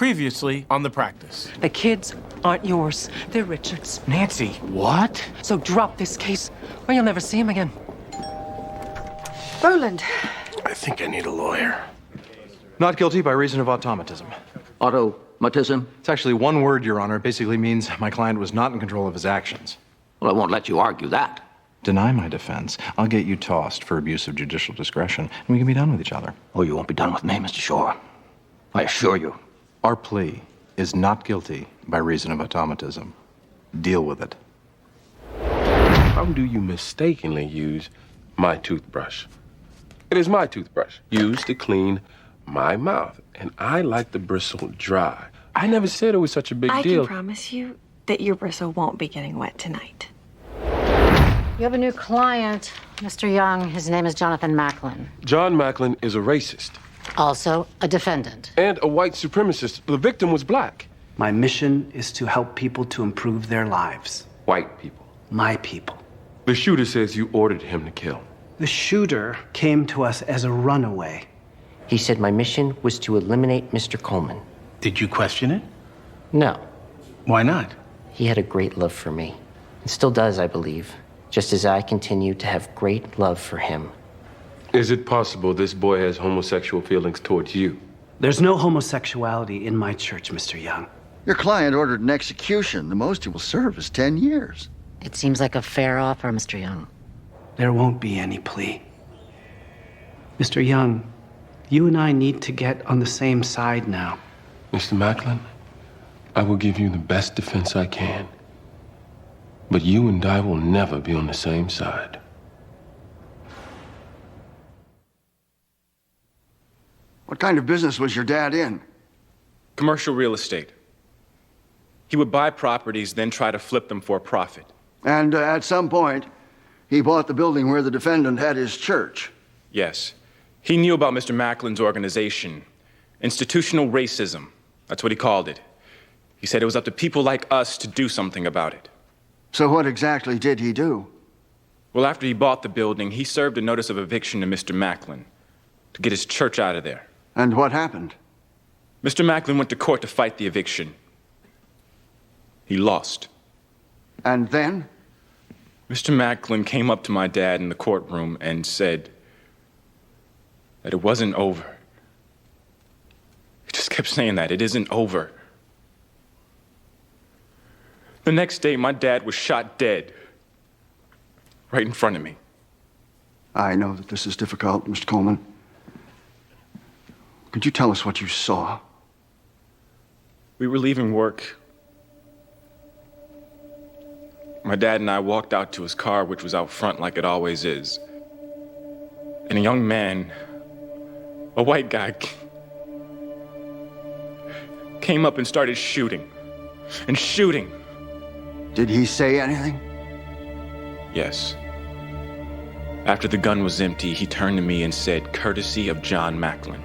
Previously on The Practice. The kids aren't yours. They're Richard's. Nancy. What? So drop this case, or you'll never see him again. Roland. I think I need a lawyer. Not guilty by reason of automatism. Automatism? It's actually one word, Your Honor. It basically means my client was not in control of his actions. Well, I won't let you argue that. Deny my defense. I'll get you tossed for abuse of judicial discretion, and we can be done with each other. Oh, you won't be done with me, Mr. Shore. I assure you. Our plea is not guilty by reason of automatism. Deal with it. How do you mistakenly use my toothbrush? It is my toothbrush, used to clean my mouth, and I like the bristle dry. I never said it was such a big deal. I can promise you that your bristle won't be getting wet tonight. You have a new client, Mr. Young. His name is Jonathan Macklin. John Macklin is a racist. Also a defendant. And a white supremacist. The victim was black. My mission is to help people to improve their lives. White people. My people. The shooter says you ordered him to kill. The shooter came to us as a runaway. He said my mission was to eliminate Mr. Coleman. Did you question it? No. Why not? He had a great love for me. And still does, I believe. Just as I continue to have great love for him. Is it possible this boy has homosexual feelings towards you? There's no homosexuality in my church, Mr. Young. Your client ordered an execution. The most he will serve is 10 years. It seems like a fair offer, Mr. Young. There won't be any plea. Mr. Young, you and I need to get on the same side now. Mr. Macklin, I will give you the best defense I can. But you and I will never be on the same side. What kind of business was your dad in? Commercial real estate. He would buy properties, then try to flip them for a profit. And at some point, he bought the building where the defendant had his church. Yes. He knew about Mr. Macklin's organization. Institutional racism. That's what he called it. He said it was up to people like us to do something about it. So what exactly did he do? Well, after he bought the building, he served a notice of eviction to Mr. Macklin to get his church out of there. And what happened? Mr. Macklin went to court to fight the eviction. He lost. And then? Mr. Macklin came up to my dad in the courtroom and said that it wasn't over. He just kept saying that, it isn't over. The next day, my dad was shot dead, right in front of me. I know that this is difficult, Mr. Coleman. Could you tell us what you saw? We were leaving work. My dad and I walked out to his car, which was out front like it always is. And a young man, a white guy, came up and started shooting. And shooting. Did he say anything? Yes. After the gun was empty, he turned to me and said, "Courtesy of John Macklin."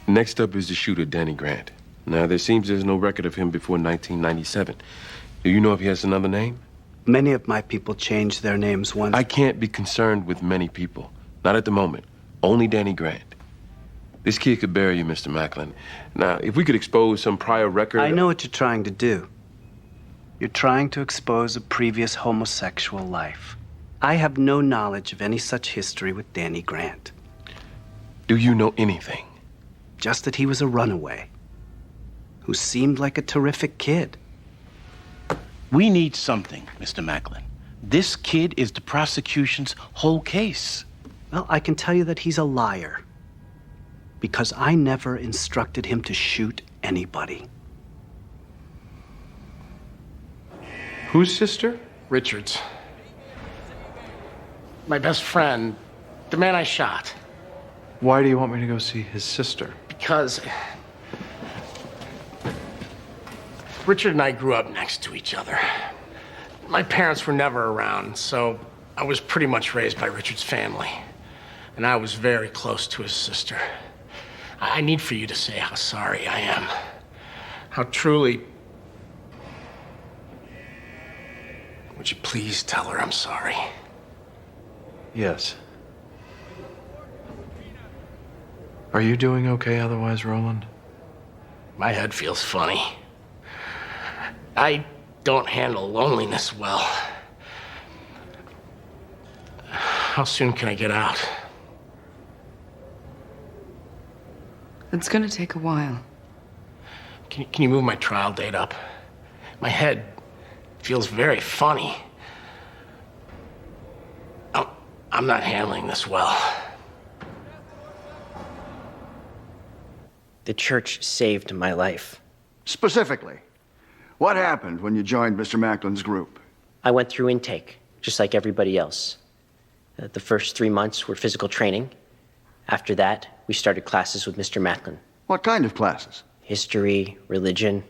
Next up is the shooter, Danny Grant. Now, there seems there's no record of him before 1997. Do you know if he has another name? Many of my people changed their names once. I can't be concerned with many people. Not at the moment. Only Danny Grant. This kid could bury you, Mr. Macklin. Now, if we could expose some prior record... I know what you're trying to do. You're trying to expose a previous homosexual life. I have no knowledge of any such history with Danny Grant. Do you know anything? Just that he was a runaway who seemed like a terrific kid. We need something, Mr. Macklin. This kid is the prosecution's whole case. Well, I can tell you that he's a liar. Because I never instructed him to shoot anybody. Whose sister? Richards. My best friend, the man I shot. Why do you want me to go see his sister? Because Richard and I grew up next to each other. My parents were never around, so I was pretty much raised by Richard's family. And I was very close to his sister. I need for you to say how sorry I am. How truly... Would you please tell her I'm sorry? Yes. Are you doing okay otherwise, Roland? My head feels funny. I don't handle loneliness well. How soon can I get out? It's gonna take a while. Can you move my trial date up? My head feels very funny. I'm not handling this well. The church saved my life. Specifically, what happened when you joined Mr. Macklin's group? I went through intake, just like everybody else. The first 3 months were physical training. After that, we started classes with Mr. Macklin. What kind of classes? History, religion.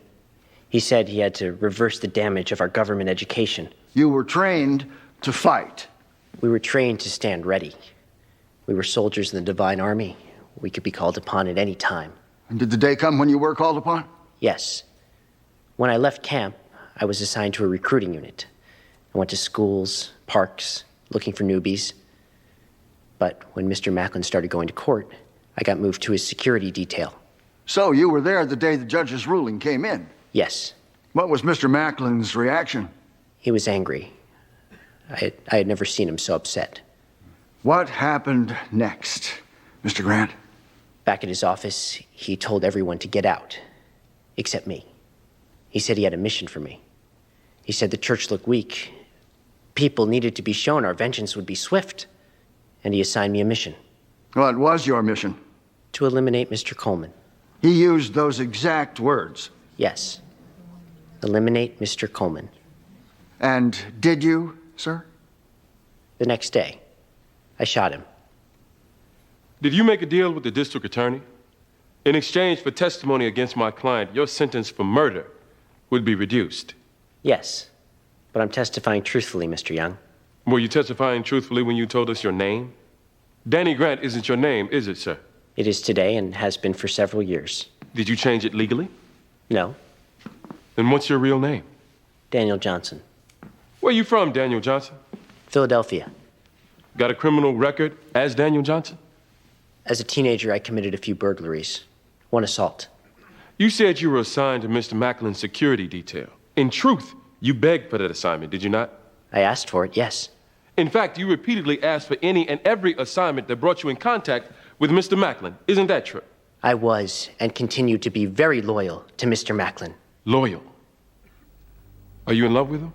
He said he had to reverse the damage of our government education. You were trained to fight. We were trained to stand ready. We were soldiers in the Divine Army. We could be called upon at any time. And did the day come when you were called upon? Yes. When I left camp, I was assigned to a recruiting unit. I went to schools, parks, looking for newbies. But when Mr. Macklin started going to court, I got moved to his security detail. So you were there the day the judge's ruling came in? Yes. What was Mr. Macklin's reaction? He was angry. I had never seen him so upset. What happened next, Mr. Grant? Back at his office, he told everyone to get out, except me. He said he had a mission for me. He said the church looked weak. People needed to be shown our vengeance would be swift. And he assigned me a mission. What was your mission? To eliminate Mr. Coleman. He used those exact words? Yes. Eliminate Mr. Coleman. And did you, sir? The next day, I shot him. Did you make a deal with the district attorney? In exchange for testimony against my client, your sentence for murder would be reduced. Yes, but I'm testifying truthfully, Mr. Young. Were you testifying truthfully when you told us your name? Danny Grant isn't your name, is it, sir? It is today and has been for several years. Did you change it legally? No. Then what's your real name? Daniel Johnson. Where you from, Daniel Johnson? Philadelphia. Got a criminal record as Daniel Johnson? As a teenager, I committed a few burglaries. One assault. You said you were assigned to Mr. Macklin's security detail. In truth, you begged for that assignment, did you not? I asked for it, yes. In fact, you repeatedly asked for any and every assignment that brought you in contact with Mr. Macklin. Isn't that true? I was and continue to be very loyal to Mr. Macklin. Loyal? Are you in love with him?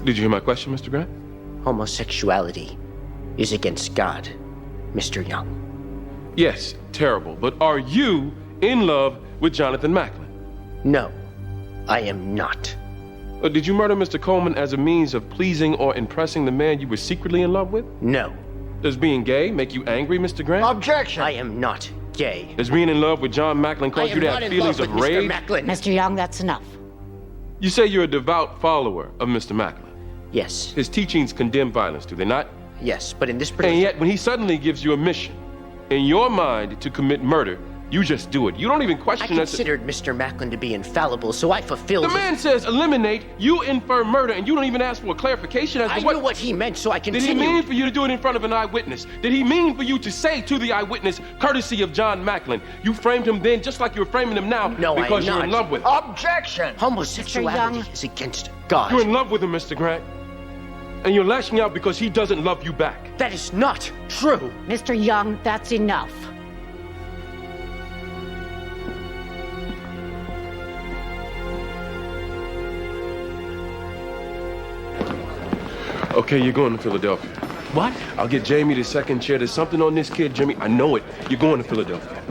Did you hear my question, Mr. Grant? Homosexuality is against God, Mr. Young. Yes, terrible. But are you in love with Jonathan Macklin? No, I am not. Did you murder Mr. Coleman as a means of pleasing or impressing the man you were secretly in love with? No. Does being gay make you angry, Mr. Grant? Objection! I am not gay. Does being in love with John Macklin cause you to have feelings of rage? Mr. Macklin. Mr. Young, that's enough. You say you're a devout follower of Mr. Macklin. Yes. His teachings condemn violence, do they not? Yes, but in this particular... And yet, when he suddenly gives you a mission, in your mind to commit murder, you just do it. You don't even question I considered Mr. Macklin to be infallible, so I fulfilled... The man says eliminate, you infer murder, and you don't even ask for a clarification as to what... I knew what he meant, so I continued. Did he mean for you to do it in front of an eyewitness? Did he mean for you to say to the eyewitness, courtesy of John Macklin, you framed him then just like you're framing him now because you're in love with him? Objection! Homosexuality is against God. You're in love with him, Mr. Grant. And you're lashing out because he doesn't love you back. That is not true. Mr. Young, that's enough. Okay, you're going to Philadelphia. What? I'll get Jamie the second chair. There's something on this kid, Jimmy. I know it. You're going to Philadelphia.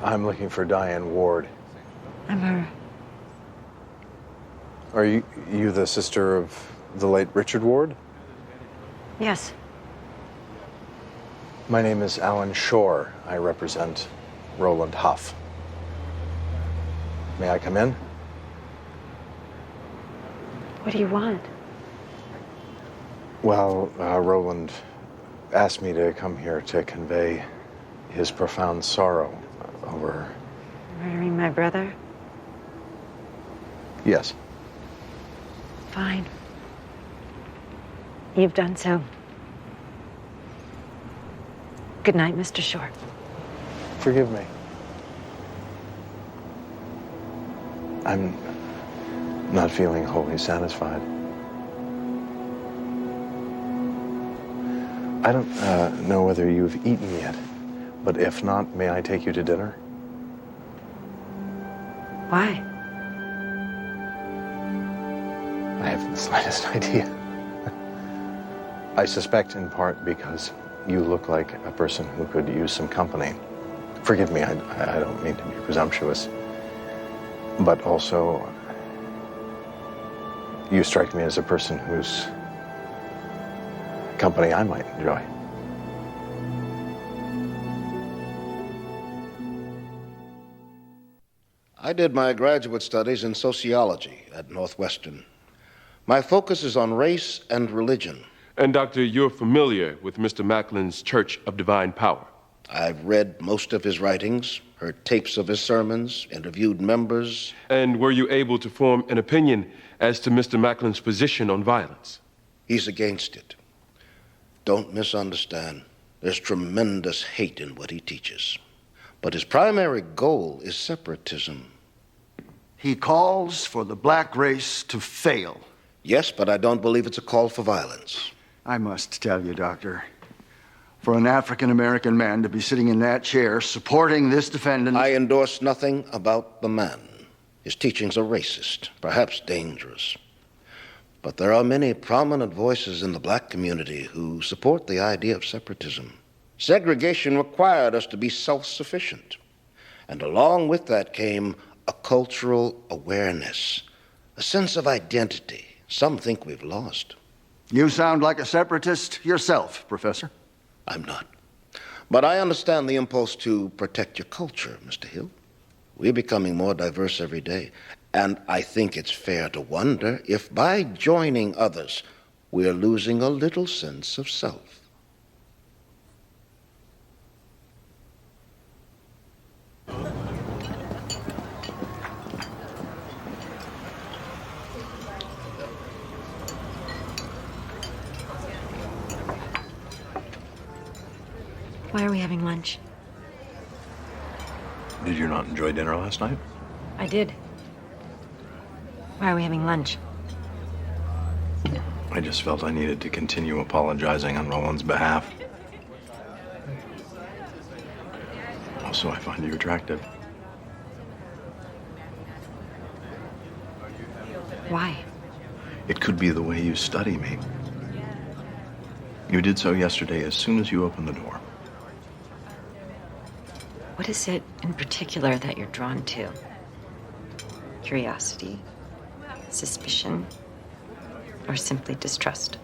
I'm looking for Diane Ward. I'm her. Are you the sister of the late Richard Ward? Yes. My name is Alan Shore. I represent Roland Huff. May I come in? What do you want? Well, Roland asked me to come here to convey his profound sorrow over... Murdering my brother? Yes. Fine. You've done so. Good night, Mr. Shore. Forgive me. I'm not feeling wholly satisfied. I don't know whether you've eaten yet, but if not, may I take you to dinner? Why? I haven't the slightest idea. I suspect in part because you look like a person who could use some company. Forgive me, I don't mean to be presumptuous. But also, you strike me as a person whose company I might enjoy. I did my graduate studies in sociology at Northwestern. My focus is on race and religion. And, Doctor, you're familiar with Mr. Macklin's Church of Divine Power? I've read most of his writings, heard tapes of his sermons, interviewed members. And were you able to form an opinion as to Mr. Macklin's position on violence? He's against it. Don't misunderstand. There's tremendous hate in what he teaches. But his primary goal is separatism. He calls for the black race to fail. Yes, but I don't believe it's a call for violence. I must tell you, Doctor, for an African-American man to be sitting in that chair supporting this defendant... I endorse nothing about the man. His teachings are racist, perhaps dangerous. But there are many prominent voices in the black community who support the idea of separatism. Segregation required us to be self-sufficient. And along with that came a cultural awareness, a sense of identity. Some think we've lost. You sound like a separatist yourself, Professor. I'm not. But I understand the impulse to protect your culture, Mr. Hill. We're becoming more diverse every day. And I think it's fair to wonder if by joining others, we're losing a little sense of self. Why are we having lunch? Did you not enjoy dinner last night? I did. Why are we having lunch? I just felt I needed to continue apologizing on Roland's behalf. Also, I find you attractive. Why? It could be the way you study me. You did so yesterday as soon as you opened the door. What is it in particular that you're drawn to? Curiosity, suspicion, or simply distrust?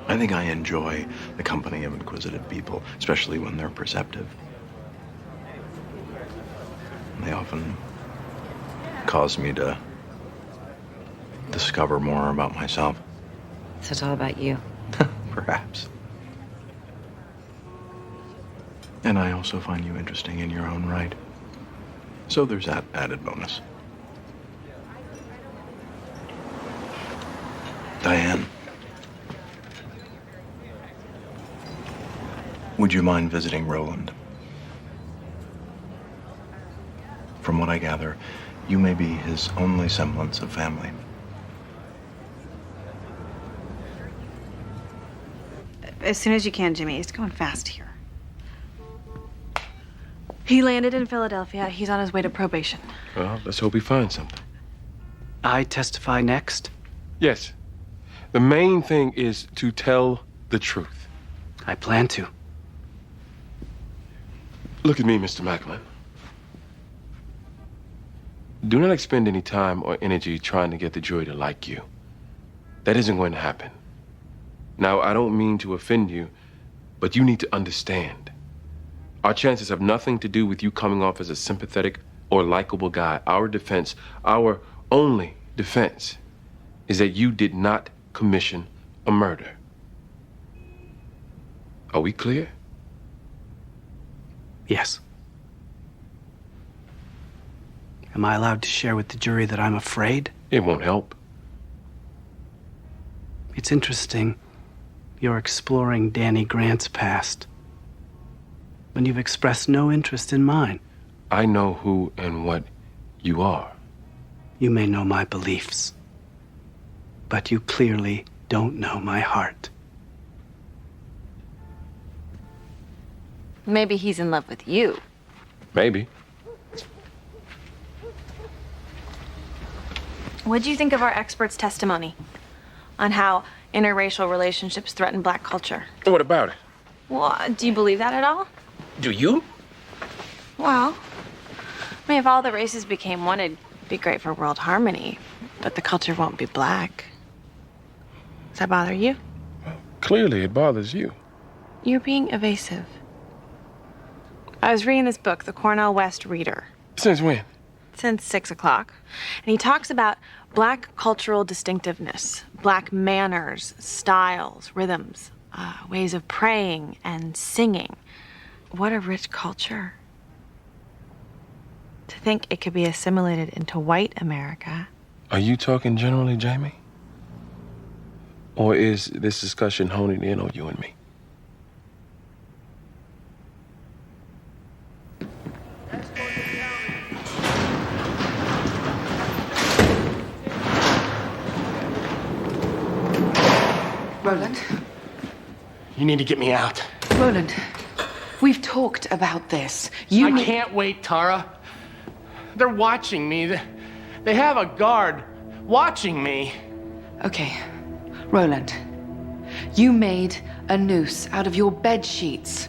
I think I enjoy the company of inquisitive people, especially when they're perceptive. They often cause me to discover more about myself. So it's all about you. Perhaps. And I also find you interesting in your own right. So there's that added bonus. Diane, would you mind visiting Roland? From what I gather, you may be his only semblance of family. As soon as you can, Jimmy. It's going fast here. He landed in Philadelphia. He's on his way to probation. Well, let's hope he finds something. I testify next? Yes. The main thing is to tell the truth. I plan to. Look at me, Mr. Macklin. Do not expend any time or energy trying to get the jury to like you. That isn't going to happen. Now, I don't mean to offend you, but you need to understand. Our chances have nothing to do with you coming off as a sympathetic or likable guy. Our defense, our only defense, is that you did not commission a murder. Are we clear? Yes. Am I allowed to share with the jury that I'm afraid? It won't help. It's interesting you're exploring Danny Grant's past when you've expressed no interest in mine. I know who and what you are. You may know my beliefs, but you clearly don't know my heart. Maybe he's in love with you. Maybe. What do you think of our expert's testimony on how interracial relationships threaten black culture? What about it? Well, do you believe that at all? Do you? Well, I mean, if all the races became one, it'd be great for world harmony, but the culture won't be black. Does that bother you? Clearly, it bothers you. You're being evasive. I was reading this book, The Cornell West Reader. Since when? Since 6 o'clock. And he talks about black cultural distinctiveness, black manners, styles, rhythms, ways of praying and singing. What a rich culture. To think it could be assimilated into white America. Are you talking generally, Jamie? Or is this discussion honing in on you and me? Roland, You need to get me out. Roland, we've talked about this. I can't wait, Tara. They're watching me. They have a guard watching me. Okay, Roland, you made a noose out of your bed sheets.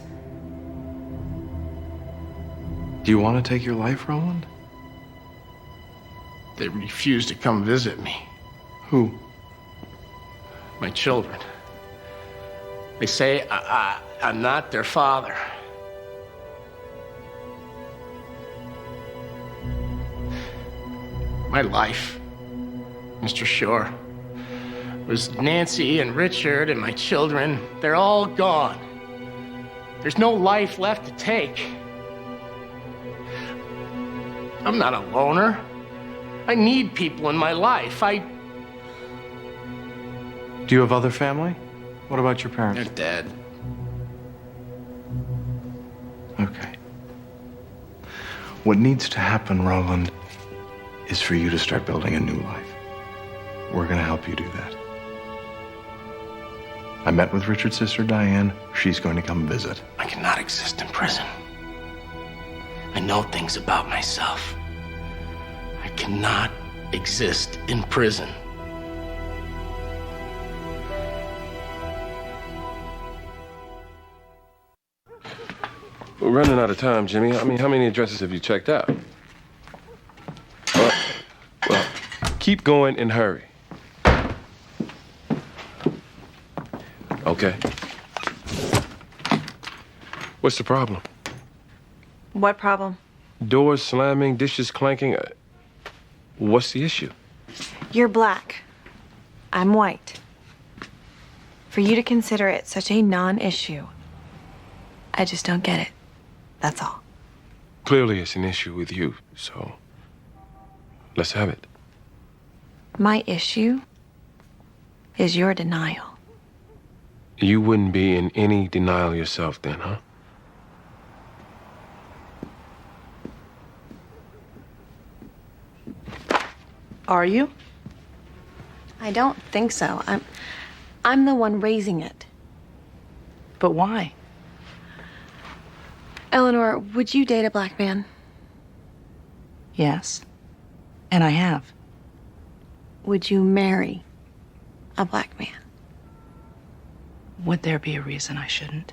Do you want to take your life, Roland? They refuse to come visit me. Who? My children. They say I'm not their father. My life, Mr. Shore, was Nancy and Richard and my children. They're all gone. There's no life left to take. I'm not a loner. I need people in my life. Do you have other family? What about your parents? They're dead. Okay. What needs to happen, Roland, is for you to start building a new life. We're gonna help you do that. I met with Richard's sister, Diane. She's going to come visit. I cannot exist in prison. I know things about myself. I cannot exist in prison. We're running out of time, Jimmy. I mean, how many addresses have you checked out? Well, keep going and hurry. Okay. What's the problem? What problem? Doors slamming, dishes clanking. What's the issue? You're black. I'm white. For you to consider it such a non-issue, I just don't get it. That's all. Clearly, it's an issue with you, so let's have it. My issue is your denial. You wouldn't be in any denial yourself then, huh? Are you? I don't think so. I'm the one raising it. But why? Eleanor, would you date a black man? Yes. And I have. Would you marry a black man? Would there be a reason I shouldn't?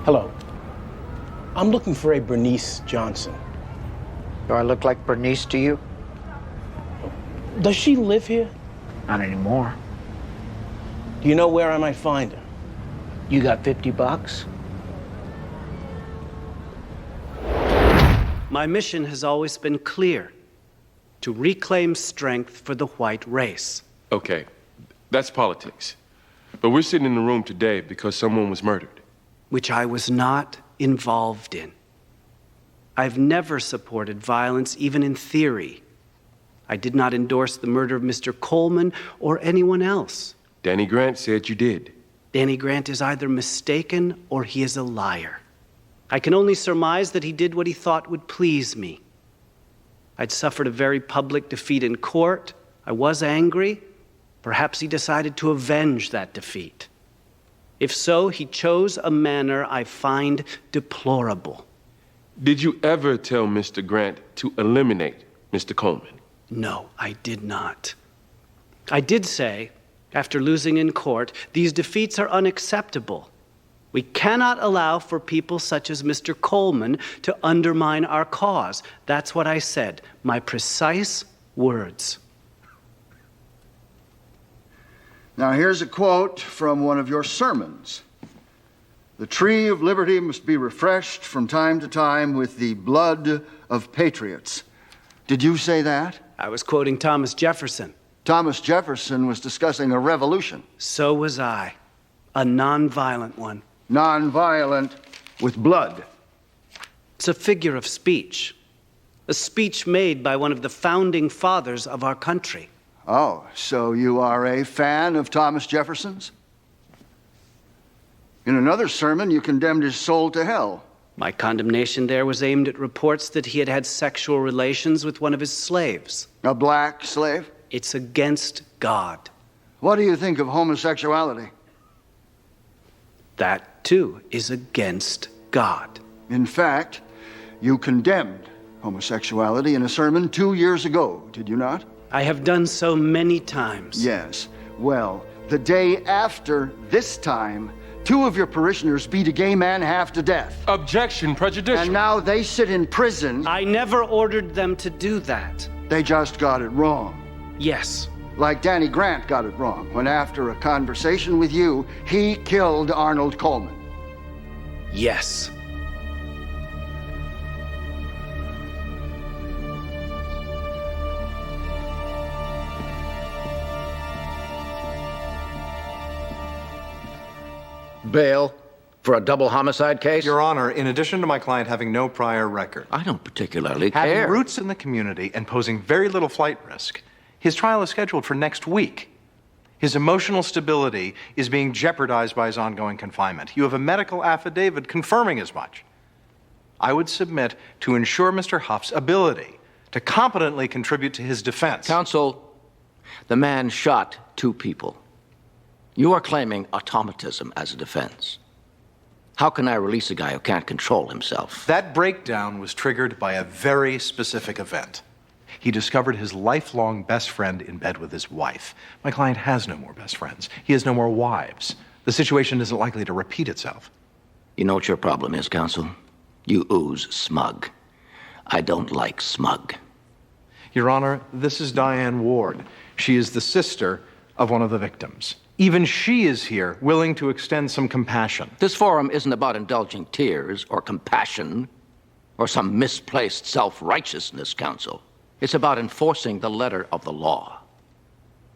Hello. I'm looking for a Bernice Johnson. Do I look like Bernice to you? Does she live here? Not anymore. Do you know where I might find her? You got $50? My mission has always been clear: to reclaim strength for the white race. Okay, that's politics. But we're sitting in the room today because someone was murdered. Which I was not involved in. I've never supported violence, even in theory. I did not endorse the murder of Mr. Coleman or anyone else. Danny Grant said you did. Danny Grant is either mistaken or he is a liar. I can only surmise that he did what he thought would please me. I'd suffered a very public defeat in court. I was angry. Perhaps he decided to avenge that defeat. If so, he chose a manner I find deplorable. Did you ever tell Mr. Grant to eliminate Mr. Coleman? No, I did not. I did say, after losing in court, these defeats are unacceptable. We cannot allow for people such as Mr. Coleman to undermine our cause. That's what I said, my precise words. Now, here's a quote from one of your sermons. The tree of liberty must be refreshed from time to time with the blood of patriots. Did you say that? I was quoting Thomas Jefferson. Thomas Jefferson was discussing a revolution. So was I. A nonviolent one. Nonviolent with blood. It's a figure of speech. A speech made by one of the founding fathers of our country. Oh, so you are a fan of Thomas Jefferson's? In another sermon, you condemned his soul to hell. My condemnation there was aimed at reports that he had had sexual relations with one of his slaves. A black slave? It's against God. What do you think of homosexuality? That, too, is against God. In fact, you condemned homosexuality in a sermon 2 years ago, did you not? I have done so many times. Yes. Well, the day after this time, 2 of your parishioners beat a gay man half to death. Objection, prejudicial. And now they sit in prison. I never ordered them to do that. They just got it wrong. Yes. Like Danny Grant got it wrong when, after a conversation with you, he killed Arnold Coleman. Yes. Bail for a double homicide case? Your Honor, in addition to my client having no prior record, I don't particularly having care. roots in the community and posing very little flight risk, his trial is scheduled for next week. His emotional stability is being jeopardized by his ongoing confinement. You have a medical affidavit confirming as much. I would submit to ensure Mr. Huff's ability to competently contribute to his defense. Counsel, the man shot 2 people. You are claiming automatism as a defense. How can I release a guy who can't control himself? That breakdown was triggered by a very specific event. He discovered his lifelong best friend in bed with his wife. My client has no more best friends. He has no more wives. The situation isn't likely to repeat itself. You know what your problem is, counsel? You ooze smug. I don't like smug. Your Honor, this is Diane Ward. She is the sister of one of the victims. Even she is here, willing to extend some compassion. This forum isn't about indulging tears or compassion or some misplaced self-righteousness, counsel. It's about enforcing the letter of the law.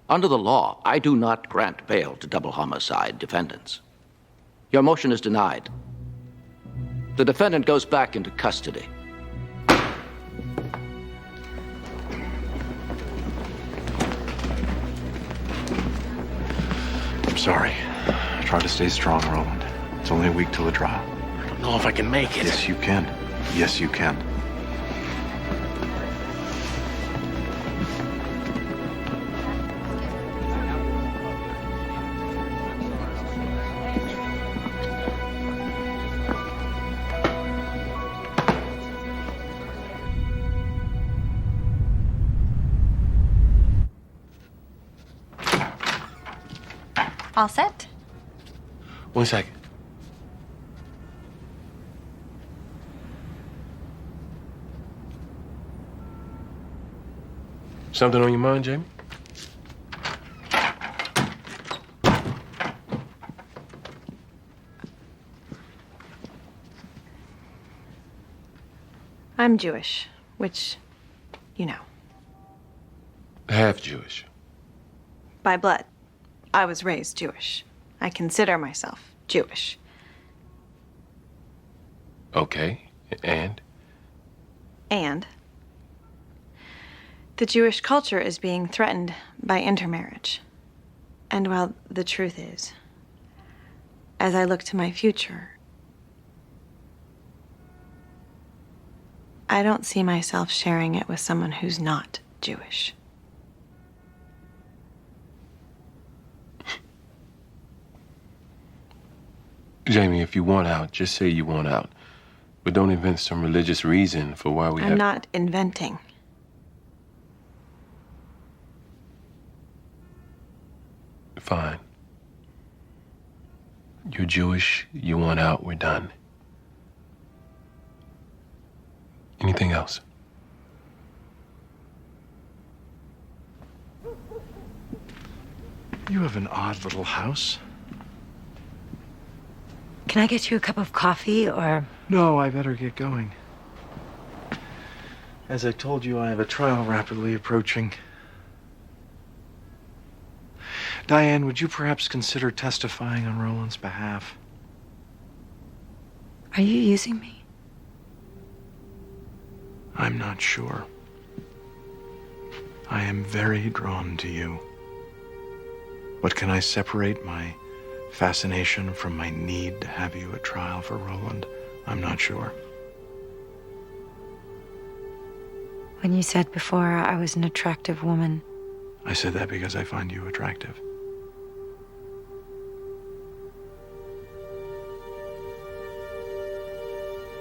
Under the law, I do not grant bail to double homicide defendants. Your motion is denied. The defendant goes back into custody. I'm sorry. Try to stay strong, Roland. It's only a week till the trial. I don't know if I can make it. Yes, you can. Yes, you can. All set? 1 second. Something on your mind, Jamie? I'm Jewish, which, you know, Half Jewish. by blood. I was raised Jewish. I consider myself Jewish. Okay, and? And the Jewish culture is being threatened by intermarriage. And well, the truth is, as I look to my future, I don't see myself sharing it with someone who's not Jewish. Jamie, if you want out, just say you want out. But don't invent some religious reason for why we I'm have... not inventing. Fine. You're Jewish, you want out, we're done. Anything else? You have an odd little house. Can I get you a cup of coffee, or...? No, I better get going. As I told you, I have a trial rapidly approaching. Diane, would you perhaps consider testifying on Roland's behalf? Are you using me? I'm not sure. I am very drawn to you. But can I separate my fascination from my need to have you at trial for Roland? I'm not sure. When you said before I was an attractive woman, I said that because I find you attractive.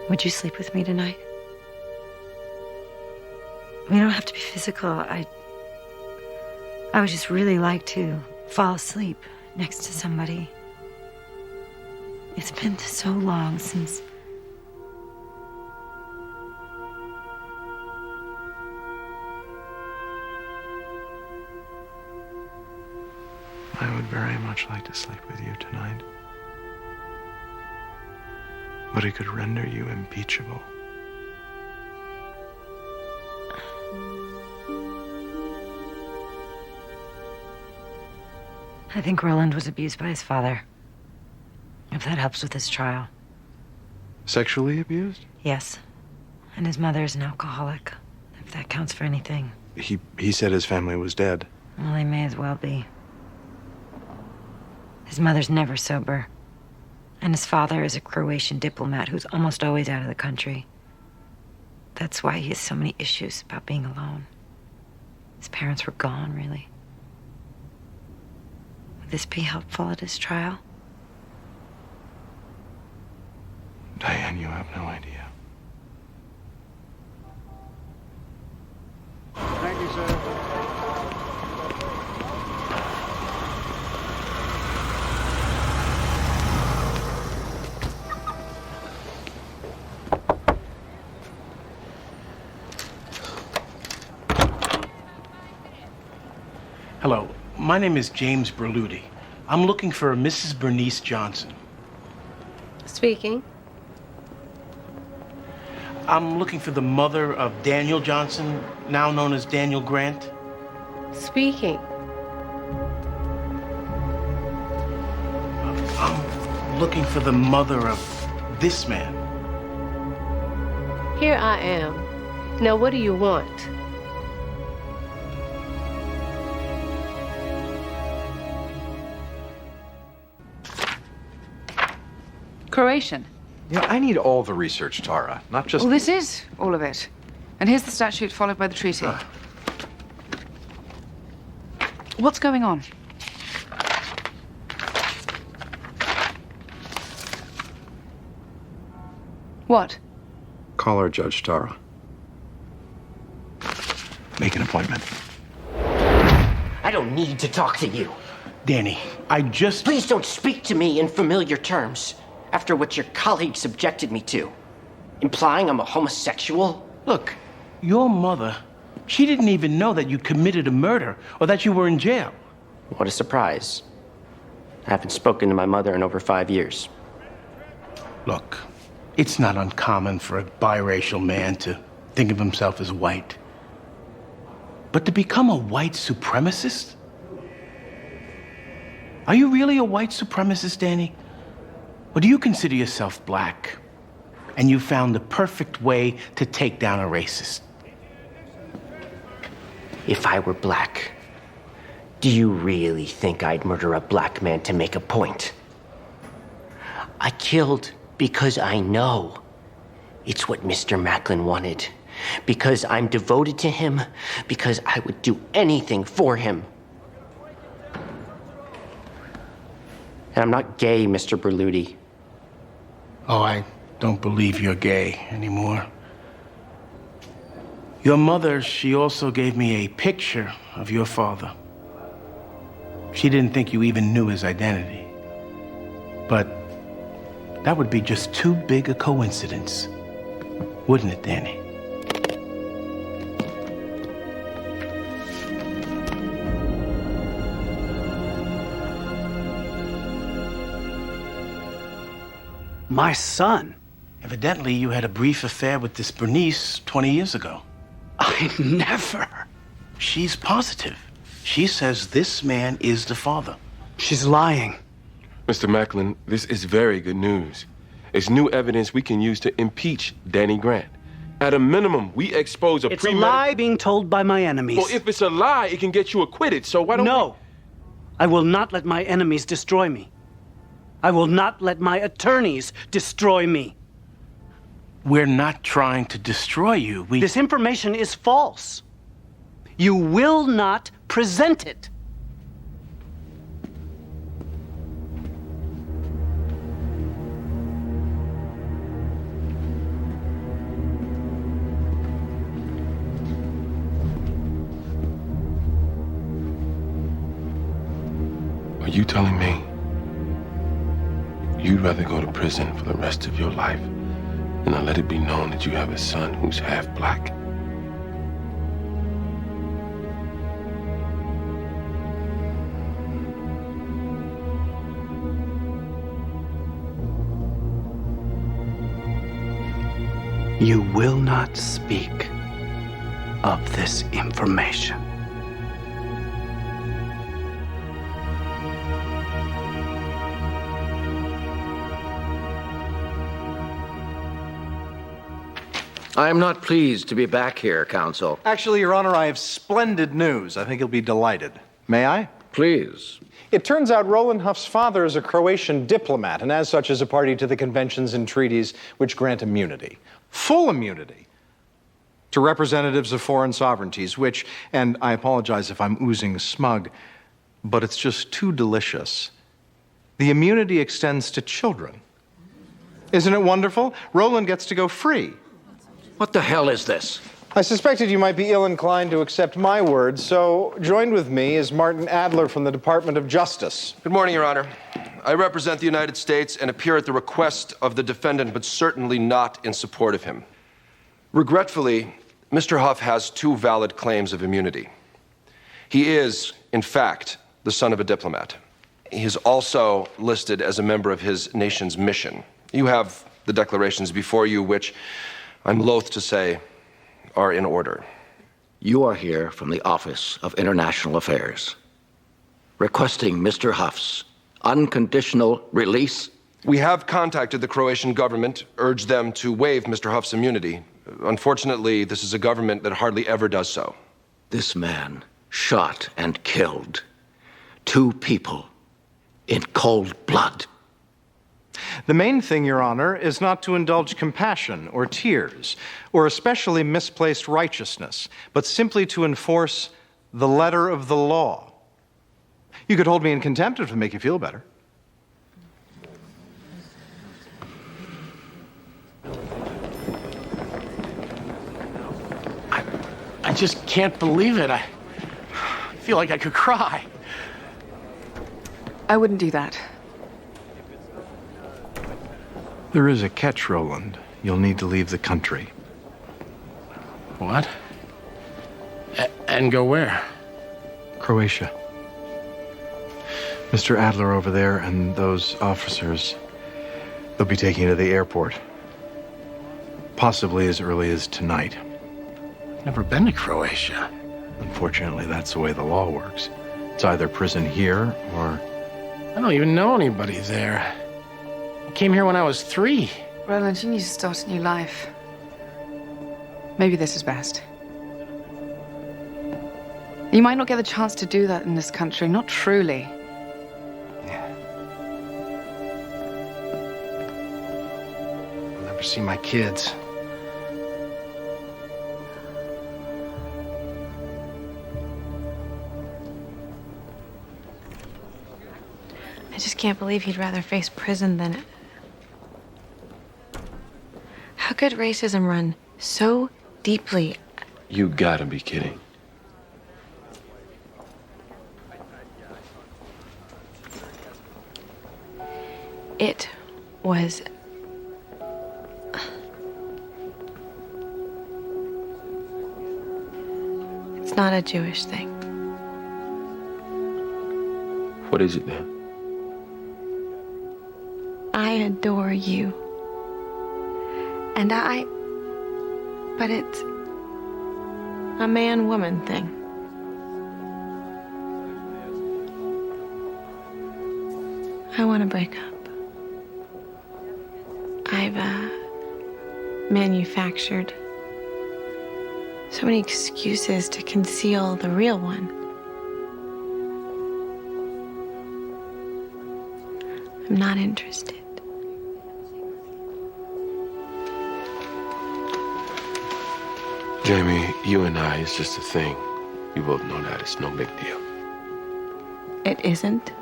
would you sleep with me tonight? We don't have to be physical. I would just really like to fall asleep next to somebody. It's been so long since... I would very much like to sleep with you tonight. But it could render you impeachable. I think Roland was abused by his father. If that helps with his trial. Sexually abused? Yes. And his mother is an alcoholic, if that counts for anything. He said his family was dead. Well, they may as well be. His mother's never sober. And his father is a Croatian diplomat who's almost always out of the country. That's why he has so many issues about being alone. His parents were gone, really. Would this be helpful at his trial? Diane, you have no idea. Thank you, sir. Hello, my name is James Berluti. I'm looking for Mrs. Bernice Johnson. Speaking. I'm looking for the mother of Daniel Johnson, now known as Daniel Grant. Speaking. I'm looking for the mother of this man. Here I am. Now, what do you want? Croatian. Yeah, I need all the research, Tara, not just... Well, this is all of it. And here's the statute followed by the treaty. What's going on? What? Call her, Judge Tara. Make an appointment. I don't need to talk to you. Danny, I just... Please don't speak to me in familiar terms after what your colleague subjected me to. Implying I'm a homosexual? Look, your mother She didn't even know that you committed a murder or that you were in jail. What a surprise. I haven't spoken to my mother in over 5 years. Look, it's not uncommon for a biracial man to think of himself as white. But to become a white supremacist? Are you really a white supremacist, Danny? Or do you consider yourself black? And you found the perfect way to take down a racist? If I were black, do you really think I'd murder a black man to make a point? I killed because I know it's what Mr. Macklin wanted. Because I'm devoted to him. Because I would do anything for him. And I'm not gay, Mr. Berluti. Oh, I don't believe you're gay anymore. Your mother, she also gave me a picture of your father. She didn't think you even knew his identity. But that would be just too big a coincidence, wouldn't it, Danny? My son? Evidently, you had a brief affair with this Bernice 20 years ago. I never. She's positive. She says this man is the father. She's lying. Mr. Macklin, this is very good news. It's new evidence we can use to impeach Danny Grant. At a minimum, we expose a It's a lie being told by my enemies. Well, if it's a lie, it can get you acquitted, so why don't No. I will not let my enemies destroy me. I will not let my attorneys destroy me. We're not trying to destroy you. This information is false. You will not present it. Are you telling me you'd rather go to prison for the rest of your life than to let it be known that you have a son who's half black? You will not speak of this information. I am not pleased to be back here, counsel. Actually, Your Honor, I have splendid news. I think you'll be delighted. May I? Please. It turns out Roland Huff's father is a Croatian diplomat, and as such is a party to the conventions and treaties which grant immunity. Full immunity to representatives of foreign sovereignties, which, and I apologize if I'm oozing smug, but it's just too delicious. The immunity extends to children. Isn't it wonderful? Roland gets to go free. What the hell is this? I suspected you might be ill-inclined to accept my word, so joined with me is Martin Adler from the Department of Justice. Good morning, Your Honor. I represent the United States and appear at the request of the defendant, but certainly not in support of him. Regretfully, Mr. Huff has two valid claims of immunity. He is, in fact, the son of a diplomat. He is also listed as a member of his nation's mission. You have the declarations before you, which I'm loath to say are in order. You are here from the Office of International Affairs, requesting Mr. Huff's unconditional release? We have contacted the Croatian government, urged them to waive Mr. Huff's immunity. Unfortunately, this is a government that hardly ever does so. This man shot and killed 2 people in cold blood. The main thing, Your Honor, is not to indulge compassion or tears, or especially misplaced righteousness, but simply to enforce the letter of the law. You could hold me in contempt if it would make you feel better. I just can't believe it. I feel like I could cry. I wouldn't do that. There is a catch, Roland. You'll need to leave the country. What? And go where? Croatia. Mr. Adler over there and those officers, they'll be taking you to the airport. Possibly as early as tonight. Never been to Croatia. Unfortunately, that's the way the law works. It's either prison here or... I don't even know anybody there. I came here when I was 3. Roland, you need to start a new life. Maybe this is best. You might not get the chance to do that in this country, not truly. I'll never see my kids. I just can't believe he'd rather face prison than... How could racism run so deeply? You gotta be kidding. It was... It's not a Jewish thing. What is it then? I adore you. And but it's a man-woman thing. I want to break up. I've manufactured so many excuses to conceal the real one. I'm not interested. Jamie, you and I, it's just a thing. We both know that. It's no big deal. It isn't?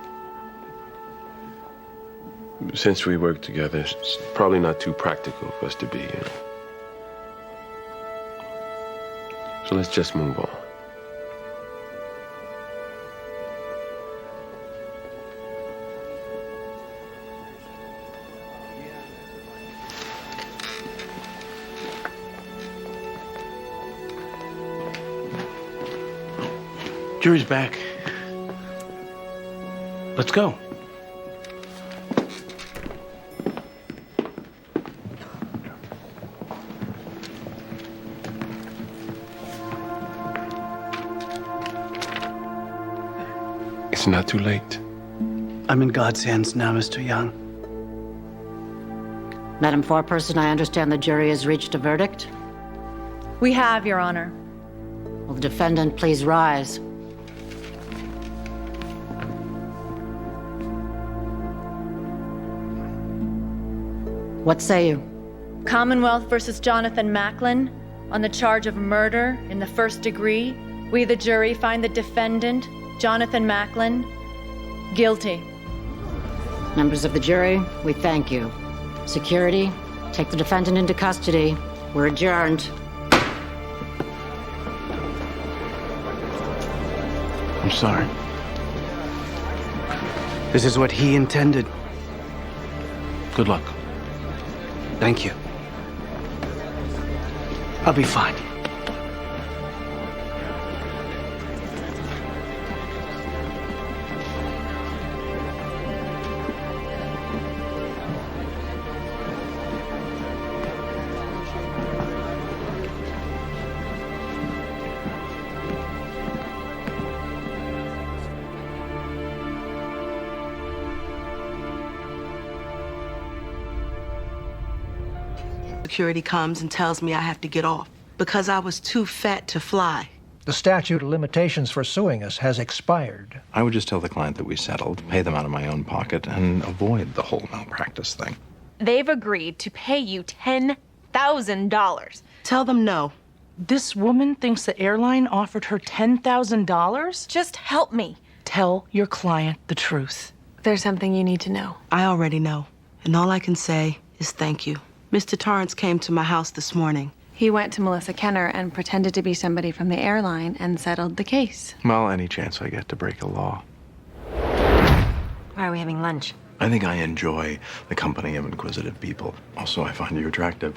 Since we work together, it's probably not too practical for us to be, you know. So let's just move on. Jury's back. Let's go. It's not too late. I'm in God's hands now, Mr. Young. Madam Foreperson, I understand the jury has reached a verdict. We have, Your Honor. Will the defendant please rise? What say you? Commonwealth versus Jonathan Macklin on the charge of murder in the first degree. We, the jury, find the defendant, Jonathan Macklin, guilty. Members of the jury, we thank you. Security, take the defendant into custody. We're adjourned. I'm sorry. This is what he intended. Good luck. Thank you. I'll be fine. Security comes and tells me I have to get off because I was too fat to fly. The statute of limitations for suing us has expired. I would just tell the client that we settled, pay them out of my own pocket, and avoid the whole malpractice thing. They've agreed to pay you $10,000. Tell them no. This woman thinks the airline offered her $10,000? Just help me. Tell your client the truth. There's something you need to know. I already know, and all I can say is thank you. Mr. Torrance came to my house this morning. He went to Melissa Kenner and pretended to be somebody from the airline and settled the case. Well, any chance I get to break a law. Why are we having lunch? I think I enjoy the company of inquisitive people. Also, I find you attractive.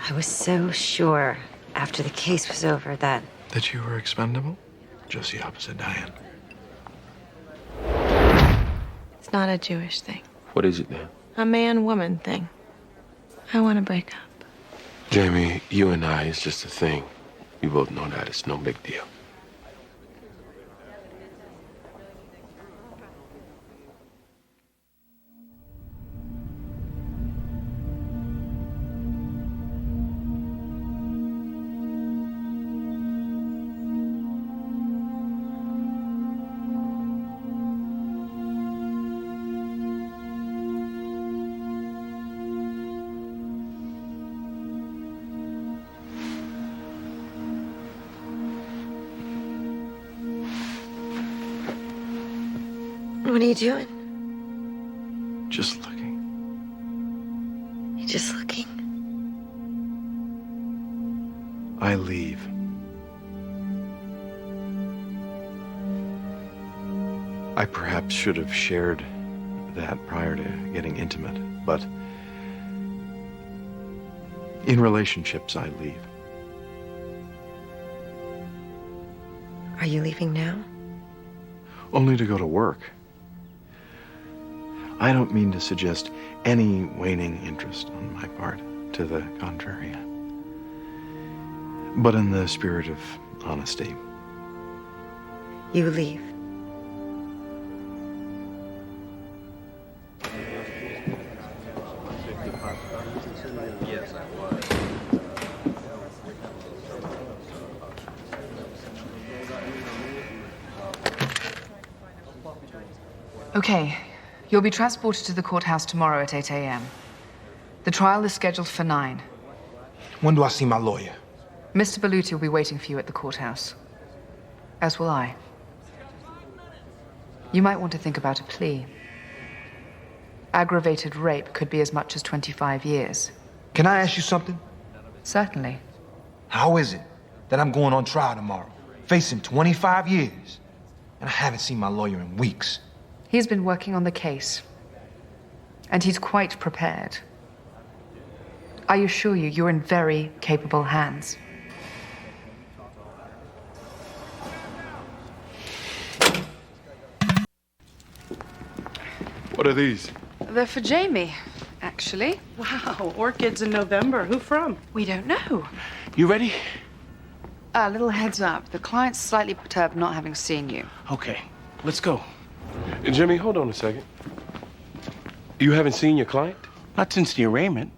I was so sure after the case was over that That you were expendable? Just the opposite, Diane. It's not a Jewish thing. What is it then? A man-woman thing. I want to break up. Jamie, you and I is just a thing. We both know that. It's no big deal. What are you doing? Just looking. You just looking? I leave. I perhaps should have shared that prior to getting intimate, but in relationships, I leave. Are you leaving now? Only to go to work. I don't mean to suggest any waning interest on my part. To the contrary. But in the spirit of honesty. You leave. Okay, you'll be transported to the courthouse tomorrow at 8 a.m. The trial is scheduled for 9. When do I see my lawyer? Mr. Baluti will be waiting for you at the courthouse. As will I. You might want to think about a plea. Aggravated rape could be as much as 25 years. Can I ask you something? Certainly. How is it that I'm going on trial tomorrow, facing 25 years, and I haven't seen my lawyer in weeks? He's been working on the case, and he's quite prepared. I assure you, you're in very capable hands. What are these? They're for Jamie, actually. Wow, orchids in November. Who from? We don't know. You ready? A little heads up. The client's slightly perturbed not having seen you. Okay, let's go. Jimmy, hold on a second. You haven't seen your client? Not since the arraignment.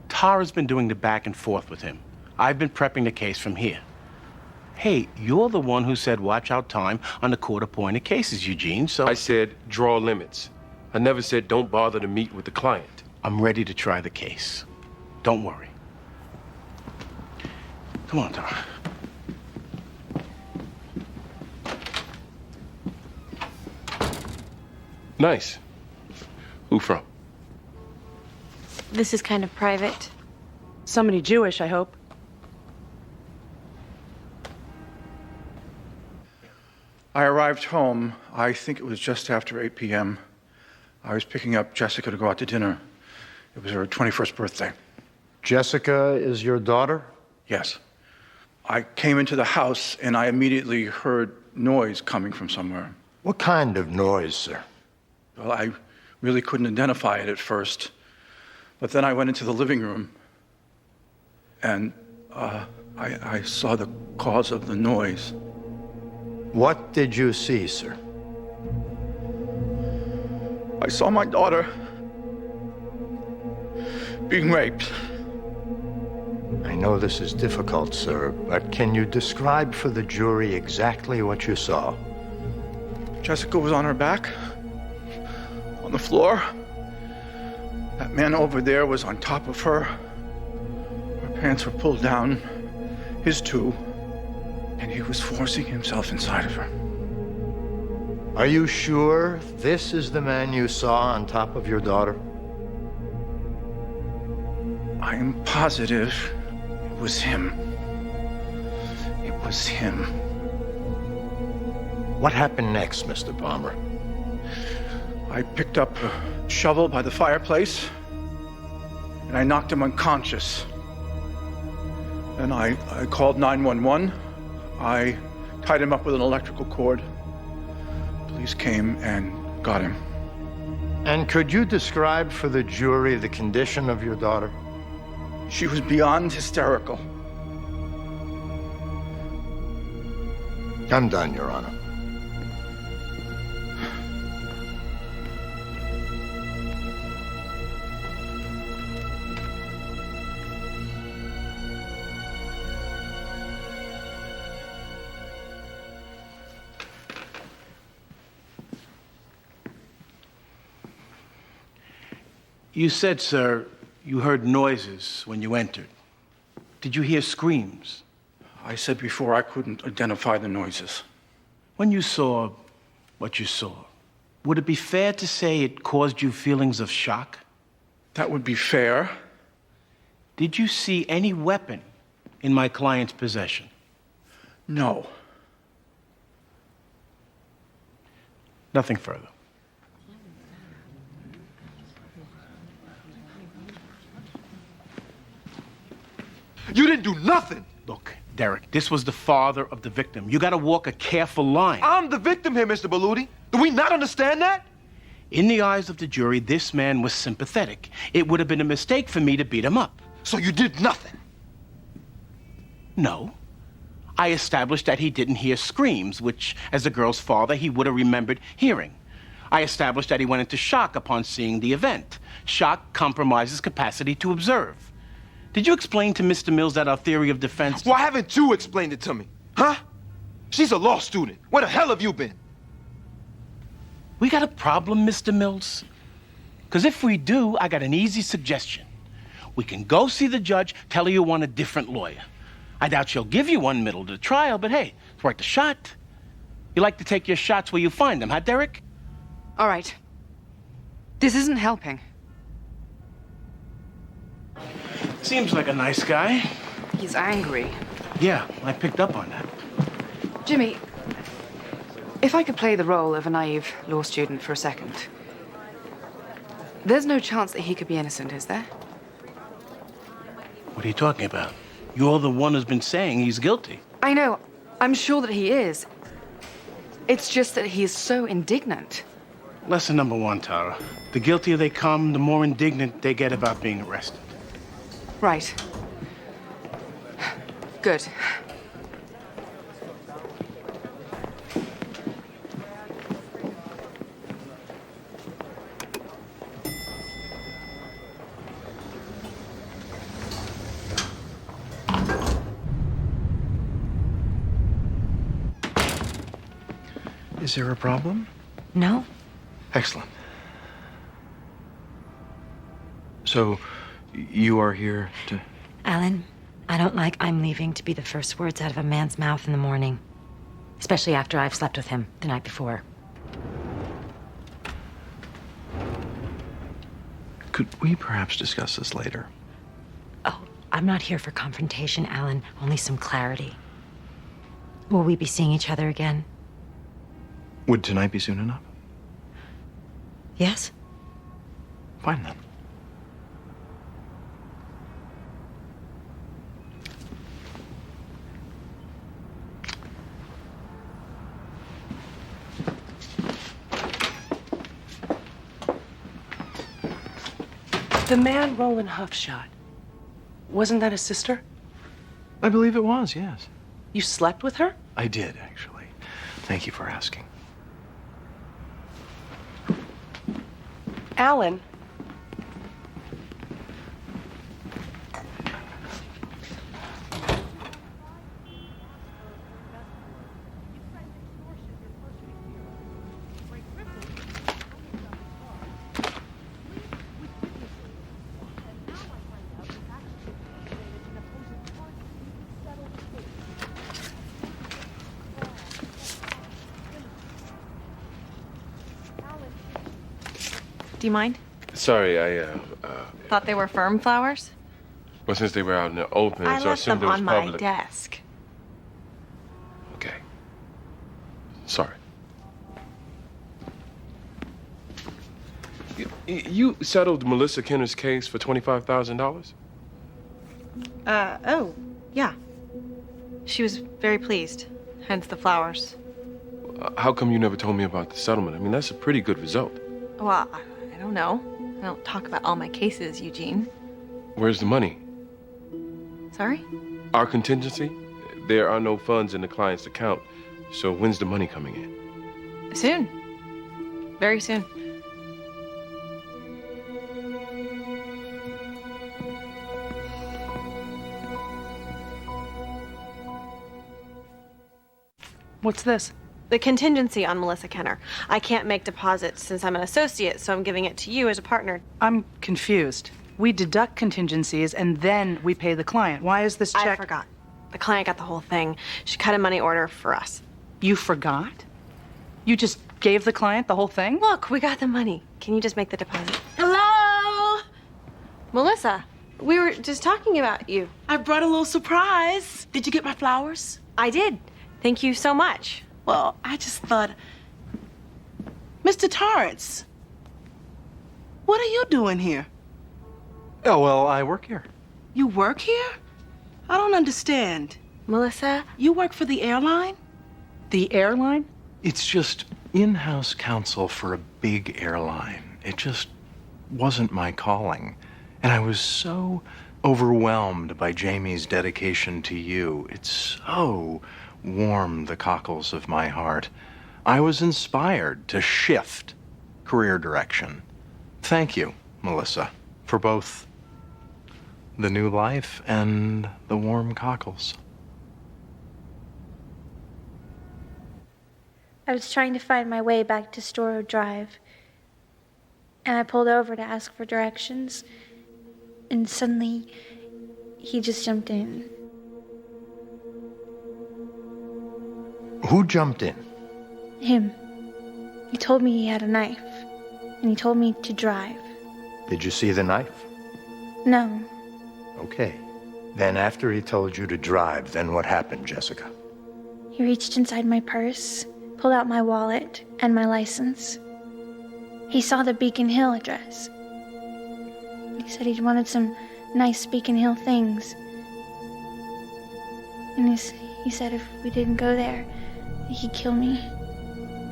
Tara's been doing the back and forth with him. I've been prepping the case from here. Hey, you're the one who said watch out time on the court-appointed cases, Eugene, so... I said draw limits. I never said don't bother to meet with the client. I'm ready to try the case. Don't worry. Come on, Tara. Nice. Who from? This is kind of private. Somebody Jewish, I hope. I arrived home, I think it was just after 8 p.m. I was picking up Jessica to go out to dinner. It was her 21st birthday. Jessica is your daughter? Yes. I came into the house and I immediately heard noise coming from somewhere. What kind of noise, sir? Well, I really couldn't identify it at first. But then I went into the living room and I saw the cause of the noise. What did you see, sir? I saw my daughter being raped. I know this is difficult, sir, but can you describe for the jury exactly what you saw? Jessica was on her back, on the floor. That man over there was on top of her. Her pants were pulled down, his too, and he was forcing himself inside of her. Are you sure this is the man you saw on top of your daughter? I am positive it was him. It was him. What happened next, Mr. Palmer? I picked up a shovel by the fireplace, and I knocked him unconscious. Then I called 911. I tied him up with an electrical cord. Police came and got him. And could you describe for the jury the condition of your daughter? She was beyond hysterical. I'm done, Your Honor. You said, sir, you heard noises when you entered. Did you hear screams? I said before I couldn't identify the noises. When you saw what you saw, would it be fair to say it caused you feelings of shock? That would be fair. Did you see any weapon in my client's possession? No. Nothing further. You didn't do nothing. Look, Derek, this was the father of the victim. You gotta walk a careful line. I'm the victim here, Mr. Baluti. Do we not understand that? In the eyes of the jury, this man was sympathetic. It would have been a mistake for me to beat him up. So you did nothing? No. I established that he didn't hear screams, which, as the girl's father, he would have remembered hearing. I established that he went into shock upon seeing the event. Shock compromises capacity to observe. Did you explain to Mr. Mills that our theory of defense... Why haven't you explained it to me? Huh? She's a law student. Where the hell have you been? We got a problem, Mr. Mills? Because if we do, I got an easy suggestion. We can go see the judge, tell her you want a different lawyer. I doubt she'll give you one middle to the trial, but hey, it's worth a shot. You like to take your shots where you find them, huh, Derek? All right. This isn't helping. Seems like a nice guy. He's angry. Yeah, I picked up on that. Jimmy, if I could play the role of a naive law student for a second. There's no chance that he could be innocent, is there? What are you talking about? You're the one who's been saying he's guilty. I know. I'm sure that he is. It's just that he is so indignant. Lesson number one, Tara. The guiltier they come, the more indignant they get about being arrested. Right. Good. Is there a problem? No. Excellent. So, you are here to... Alan, I don't like "I'm leaving" to be the first words out of a man's mouth in the morning. Especially after I've slept with him the night before. Could we perhaps discuss this later? Oh, I'm not here for confrontation, Alan. Only some clarity. Will we be seeing each other again? Would tonight be soon enough? Yes? Fine then. The man Roland Huff shot, wasn't that his sister? I believe it was, yes. You slept with her? I did, actually. Thank you for asking. Alan. Do you mind? Sorry, I Thought they were firm flowers? well, since they were out in the open, I so I left assumed them it was on my public. desk. Okay. Sorry. You settled Melissa Kenner's case for $25,000? Oh, yeah. She was very pleased, hence the flowers. How come you never told me about the settlement? I mean, that's a pretty good result. Well, I don't know. I don't talk about all my cases, Eugene. Where's the money? Sorry? Our contingency? There are no funds in the client's account, so when's the money coming in? Soon. Very soon. What's this? The contingency on Melissa Kenner. I can't make deposits since I'm an associate, so I'm giving it to you as a partner. I'm confused. We deduct contingencies and then we pay the client. Why is this check? I forgot. The client got the whole thing. She cut a money order for us. You forgot? You just gave the client the whole thing? Look, we got the money. Can you just make the deposit? Hello? Melissa, we were just talking about you. I brought a little surprise. Did you get my flowers? I did. Thank you so much. Well, I just thought... Mr. Torrance, what are you doing here? Oh, well, I work here. You work here? I don't understand. Melissa? You work for the airline? The airline? It's just in-house counsel for a big airline. It just wasn't my calling. And I was so overwhelmed by Jamie's dedication to you. It so warmed the cockles of my heart. I was inspired to shift career direction. Thank you, Melissa, for both the new life and the warm cockles. I was trying to find my way back to Storrow Drive, and I pulled over to ask for directions, and suddenly he just jumped in. Who jumped in? Him. He told me he had a knife, and he told me to drive. Did you see the knife? No. Okay. Then after he told you to drive, then what happened, Jessica? He reached inside my purse, pulled out my wallet and my license. He saw the Beacon Hill address. He said he wanted some nice Beacon Hill things. And he said if we didn't go there, he'd kill me.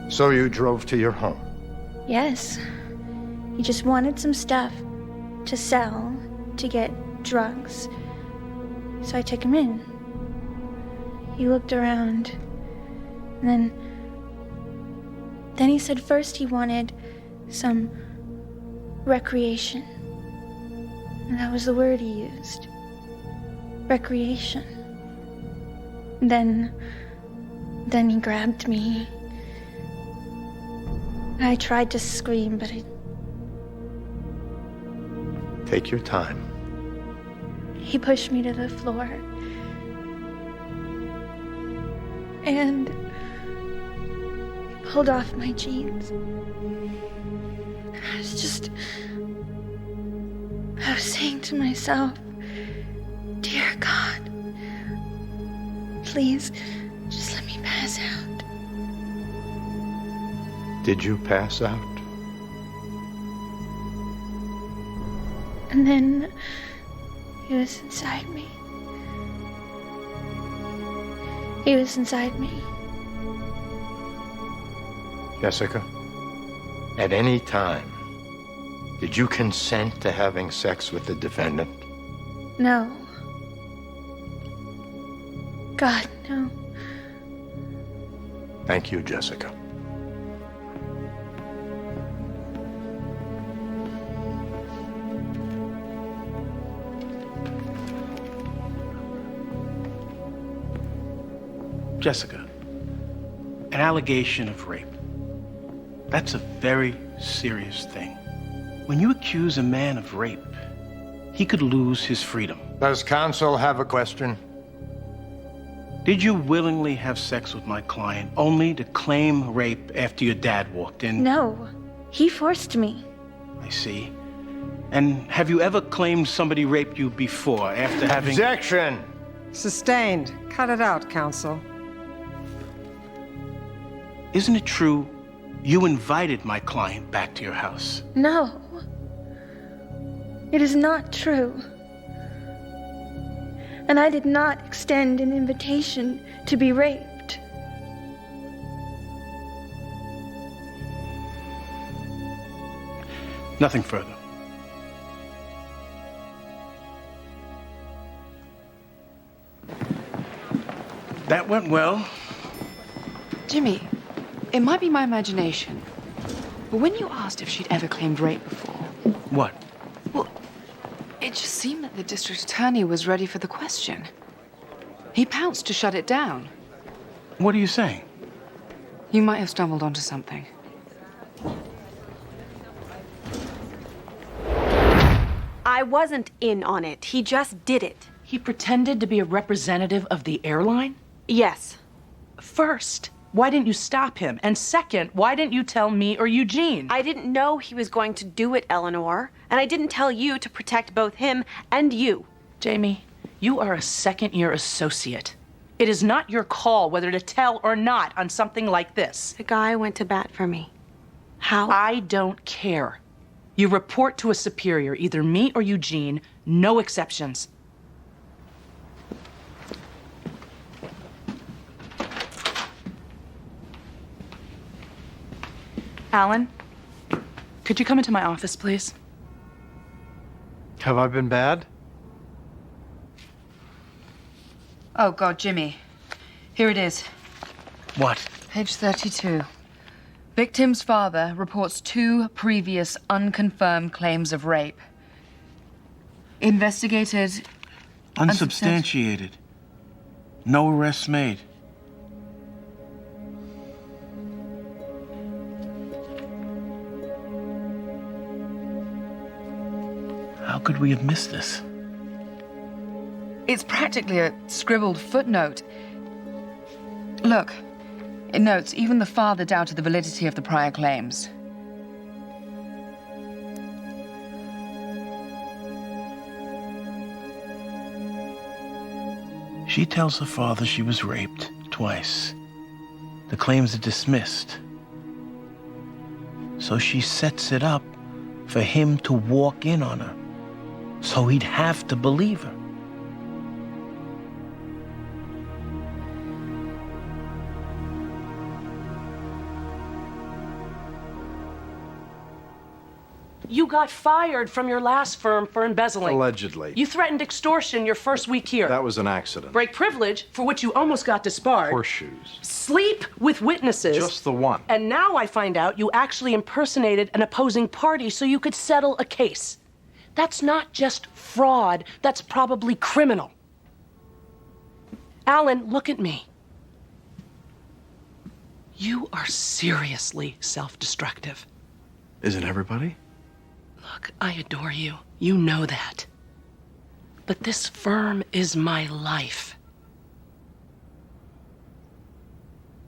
So you drove to your home? Yes. He just wanted some stuff to sell, to get drugs. So I took him in. He looked around. And then he said first he wanted some recreation. And that was the word he used. Recreation. Then he grabbed me. I tried to scream, but Take your time. he pushed me to the floor. And he pulled off my jeans. I was saying to myself, dear God, please, just let me pass out. Did you pass out? And then he was inside me. He was inside me. Jessica, at any time, did you consent to having sex with the defendant? No. God, no. Thank you, Jessica. Jessica, an allegation of rape. That's a very serious thing. When you accuse a man of rape, he could lose his freedom. Does counsel have a question? Did you willingly have sex with my client only to claim rape after your dad walked in? No. He forced me. I see. And have you ever claimed somebody raped you before after having... Objection! Sustained. Cut it out, counsel. Isn't it true you invited my client back to your house? No. It is not true. and I did not extend an invitation to be raped. Nothing further. That went well. Jimmy, it might be my imagination, but when you asked if she'd ever claimed rape before, What? it just seemed that the district attorney was ready for the question. He pounced to shut it down. What are you saying? You might have stumbled onto something. I wasn't in on it. He just did it. He pretended to be a representative of the airline? Yes. First, why didn't you stop him? And second, why didn't you tell me or Eugene? I didn't know he was going to do it, Eleanor. And I didn't tell you to protect both him and you. Jamie, you are a second-year associate. It is not your call whether to tell or not on something like this. The guy went to bat for me. How? I don't care. You report to a superior, either me or Eugene, no exceptions. Alan, could you come into my office, please? Have I been bad? Oh, God, Jimmy. Here it is. What? Page 32. Victim's father reports 2 previous unconfirmed claims of rape. Investigated. Unsubstantiated. No arrests made. How could we have missed this? It's practically a scribbled footnote. Look, it notes even the father doubted the validity of the prior claims. She tells her father she was raped twice. The claims are dismissed. So she sets it up for him to walk in on her. So he'd have to believe her. You got fired from your last firm for embezzling. Allegedly. You threatened extortion your first week here. That was an accident. Break privilege, for which you almost got disbarred. Horseshoes. Sleep with witnesses. Just the one. And now I find out you actually impersonated an opposing party so you could settle a case. That's not just fraud, that's probably criminal. Alan, look at me. You are seriously self-destructive. Isn't everybody? Look, I adore you. You know that. But this firm is my life.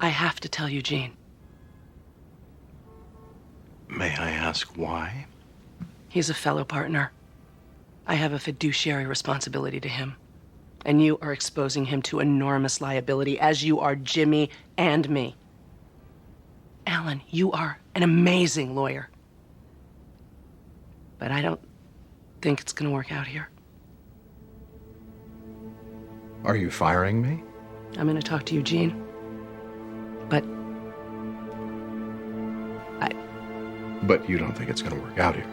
I have to tell Eugene. May I ask why? He's a fellow partner. I have a fiduciary responsibility to him. And you are exposing him to enormous liability, as you are Jimmy and me. Alan, you are an amazing lawyer. But I don't think it's gonna work out here. Are you firing me? I'm gonna talk to Eugene. But But you don't think it's going to work out here?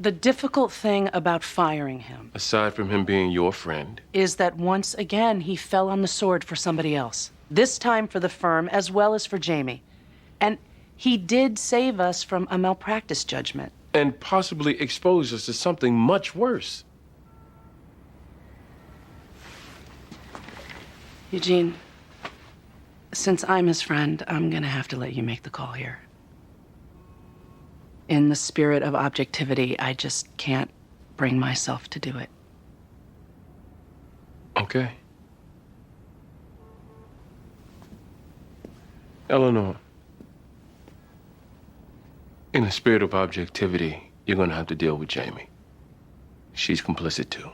the difficult thing about firing him Aside from him being your friend, is that once again he fell on the sword for somebody else. This time for the firm as well as for Jamie. And he did save us from a malpractice judgment. and possibly expose us to something much worse. Eugene, since I'm his friend, I'm gonna have to let you make the call here. In the spirit of objectivity, I just can't bring myself to do it. Okay. Eleanor, in the spirit of objectivity, you're gonna have to deal with Jamie. She's complicit too.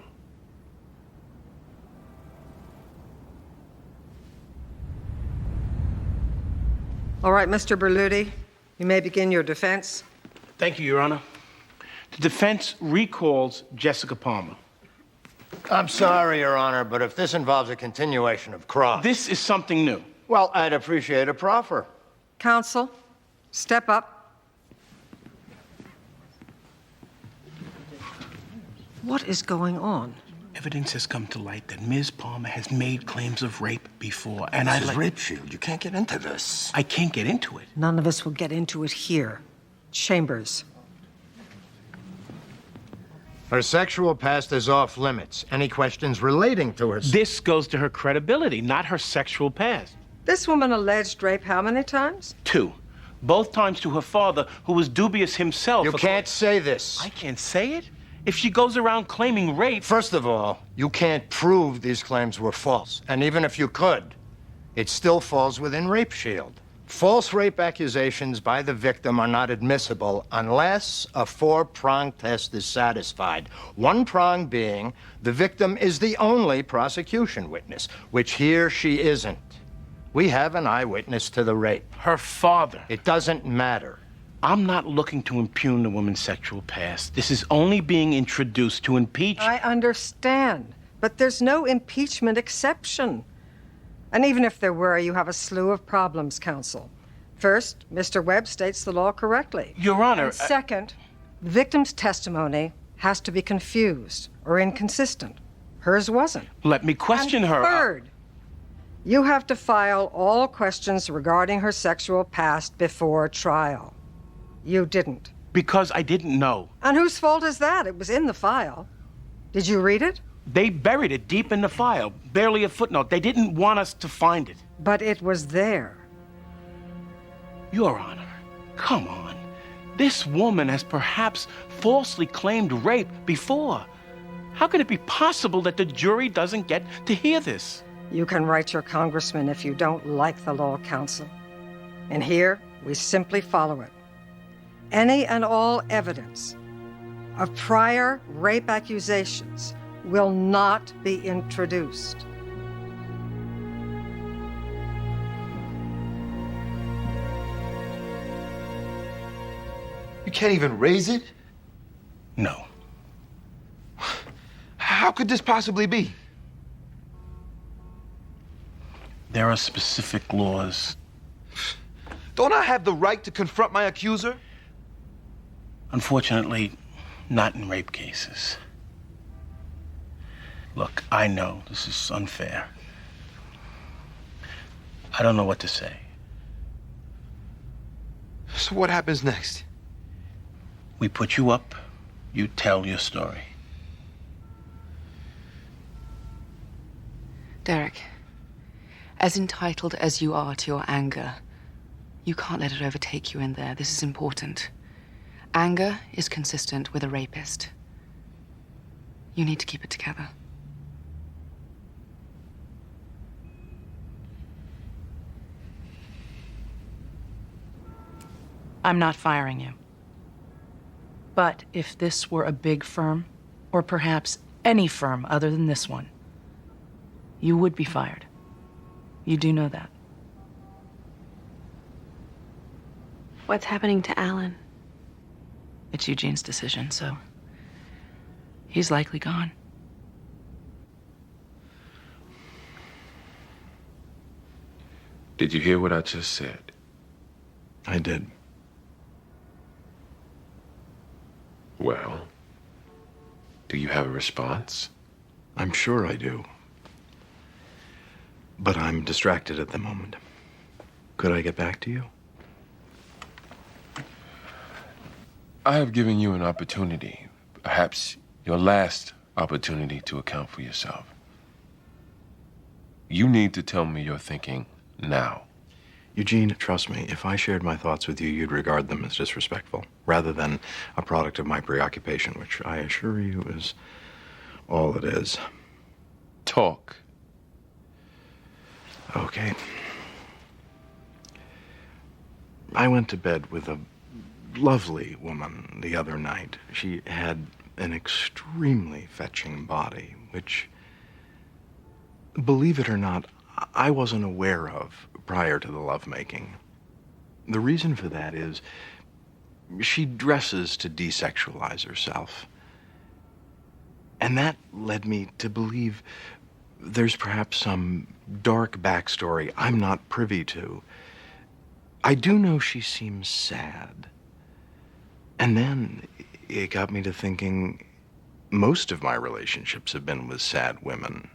All right, Mr. Berluti. You may begin your defense. Thank you, Your Honor. The defense recalls Jessica Palmer. I'm sorry, Your Honor, but if this involves a continuation of cross... This is something new. Well, I'd appreciate a proffer. Counsel, step up. What is going on? Evidence has come to light that Ms. Palmer has made claims of rape before, and This is Rapeshield. You can't get into this. I can't get into it. None of us will get into it here. Chambers. Her sexual past is off limits. Any questions relating to her... This goes to her credibility, not her sexual past. This woman alleged rape how many times? 2. Both times to her father, who was dubious himself. You can't say this. I can't say it? If she goes around claiming rape... First of all, you can't prove these claims were false. And even if you could, it still falls within Rapeshield. False rape accusations by the victim are not admissible unless a 4-prong test is satisfied. 1 prong being the victim is the only prosecution witness, which here she isn't. We have an eyewitness to the rape. Her father. It doesn't matter. I'm not looking to impugn the woman's sexual past. This is only being introduced to impeach... I understand, but there's no impeachment exception. And even if there were, you have a slew of problems, counsel. First, Mr. Webb states the law correctly. Your Honor... And second, the victim's testimony has to be confused or inconsistent. Hers wasn't. Let me question and her. Third, you have to file all questions regarding her sexual past before trial. You didn't. Because I didn't know. And whose fault is that? It was in the file. Did you read it? They buried it deep in the file, barely a footnote. They didn't want us to find it. But it was there. Your Honor, come on. This woman has perhaps falsely claimed rape before. How could it be possible that the jury doesn't get to hear this? You can write your congressman if you don't like the law, counsel. And here, we simply follow it. Any and all evidence of prior rape accusations will not be introduced. You can't even raise it? No. How could this possibly be? There are specific laws. Don't I have the right to confront my accuser? Unfortunately, not in rape cases. Look, I know this is unfair. I don't know what to say. So what happens next? We put you up, you tell your story. Derek, as entitled as you are to your anger, you can't let it overtake you in there. This is important. Anger is consistent with a rapist. You need to keep it together. I'm not firing you. But if this were a big firm, or perhaps any firm other than this one, you would be fired. You do know that. What's happening to Alan? It's Eugene's decision, so he's likely gone. Did you hear what I just said? I did. Well, do you have a response? I'm sure I do. But I'm distracted at the moment. Could I get back to you? I have given you an opportunity, perhaps your last opportunity to account for yourself. You need to tell me your thinking now. Eugene, trust me, if I shared my thoughts with you, you'd regard them as disrespectful, rather than a product of my preoccupation, which I assure you is all it is. Talk. Okay. I went to bed with a lovely woman the other night. She had an extremely fetching body, which, believe it or not, I wasn't aware of prior to the lovemaking. The reason for that is she dresses to desexualize herself. And that led me to believe there's perhaps some dark backstory I'm not privy to. I do know she seems sad. And then it got me to thinking most of my relationships have been with sad women.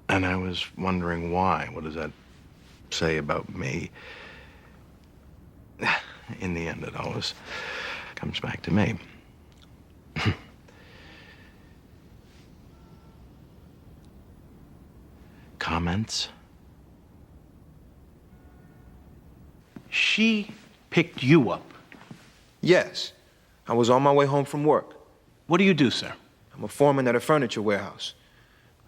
And I was wondering why. What does that say about me? In the end, it always comes back to me. Comments? She picked you up. Yes. I was on my way home from work. What do you do, sir? I'm a foreman at a furniture warehouse.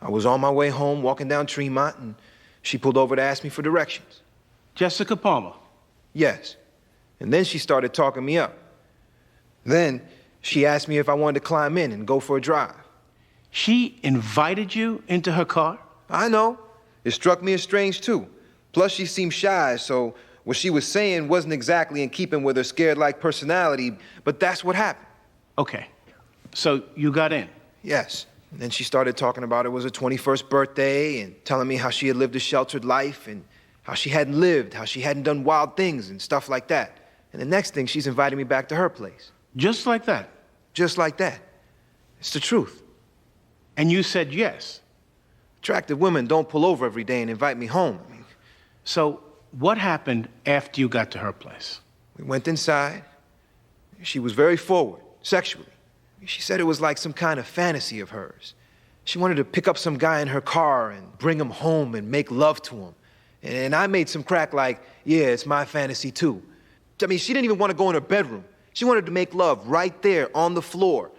I was on my way home walking down Tremont, and she pulled over to ask me for directions. Jessica Palmer? Yes. And then she started talking me up. Then she asked me if I wanted to climb in and go for a drive. She invited you into her car? I know. It struck me as strange, too. Plus, she seemed shy, so what she was saying wasn't exactly in keeping with her scared-like personality, but that's what happened. Okay. So you got in? Yes. And then she started talking about it was her 21st birthday and telling me how she had lived a sheltered life and how she hadn't lived, how she hadn't done wild things and stuff like that. And the next thing, she's inviting me back to her place. Just like that? Just like that. It's the truth. And you said yes? Attractive women don't pull over every day and invite me home. So what happened after you got to her place? We went inside. She was very forward, sexually. She said it was like some kind of fantasy of hers. She wanted to pick up some guy in her car and bring him home and make love to him. And I made some crack like, yeah, it's my fantasy too. I mean, she didn't even want to go in her bedroom. She wanted to make love right there on the floor.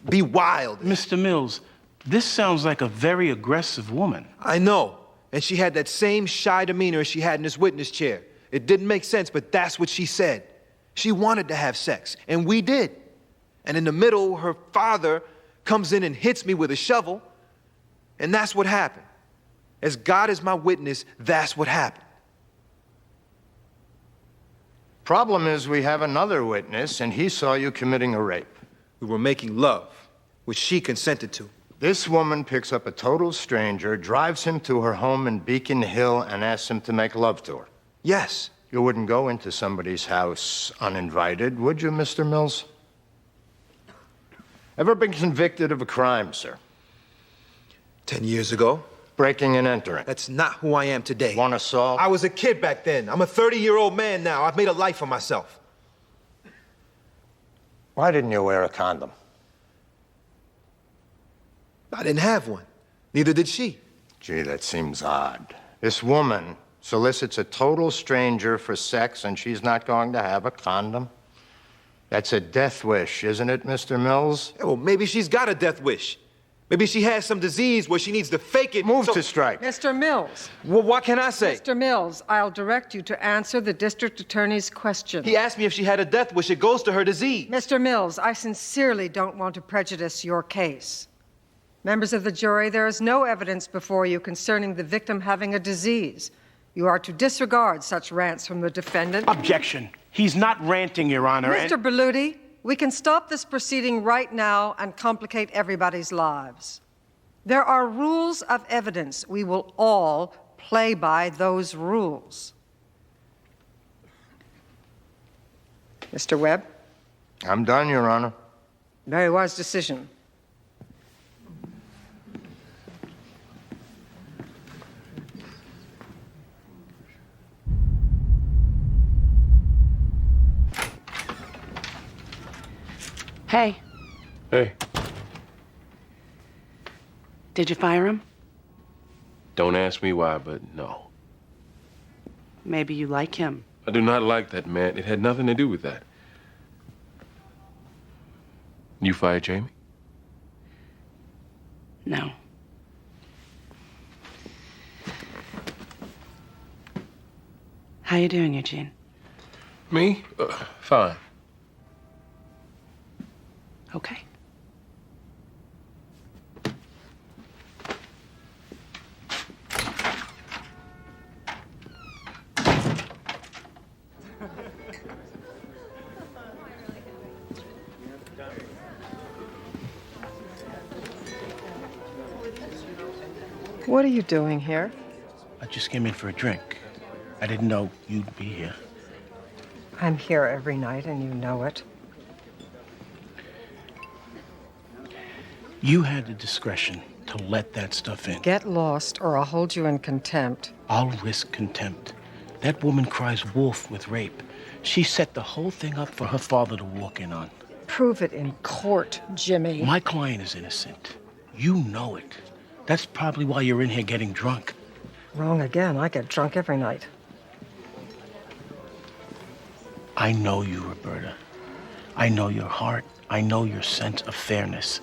Be wild. Mr. Mills, this sounds like a very aggressive woman. I know. And she had that same shy demeanor she had in this witness chair. It didn't make sense, but that's what she said. She wanted to have sex, and we did. And in the middle, her father comes in and hits me with a shovel, and that's what happened. As God is my witness, that's what happened. Problem is, we have another witness, and he saw you committing a rape. We were making love, which she consented to. This woman picks up a total stranger, drives him to her home in Beacon Hill, and asks him to make love to her. Yes. You wouldn't go into somebody's house uninvited, would you, Mr. Mills? Ever been convicted of a crime, sir? 10 years ago. Breaking and entering. That's not who I am today. One assault? I was a kid back then. I'm a 30-year-old man now. I've made a life for myself. Why didn't you wear a condom? I didn't have one. Neither did she. Gee, that seems odd. This woman solicits a total stranger for sex, and she's not going to have a condom? That's a death wish, isn't it, Mr. Mills? Yeah, well, maybe she's got a death wish. Maybe she has some disease where she needs to fake it. Move to strike. Mr. Mills. Well, what can I say? Mr. Mills, I'll direct you to answer the district attorney's question. He asked me if she had a death wish. It goes to her disease. Mr. Mills, I sincerely don't want to prejudice your case. Members of the jury, there is no evidence before you concerning the victim having a disease. You are to disregard such rants from the defendant. Objection. He's not ranting, Your Honor. Mr. Berluti, we can stop this proceeding right now and complicate everybody's lives. There are rules of evidence. We will all play by those rules. Mr. Webb? I'm done, Your Honor. Very wise decision. Hey. Hey, Did you fire him? don't ask me why, but no. Maybe you like him. I do not like that man. It had nothing to do with that. You fired Jamie? No. How you doing, Eugene? Me? Fine. Okay. What are you doing here? I just came in for a drink. I didn't know you'd be here. I'm here every night, and you know it. You had the discretion to let that stuff in. Get lost, or I'll hold you in contempt. I'll risk contempt. That woman cries wolf with rape. She set the whole thing up for her father to walk in on. Prove it in court, Jimmy. My client is innocent. You know it. That's probably why you're in here getting drunk. Wrong again. I get drunk every night. I know you, Roberta. I know your heart. I know your sense of fairness.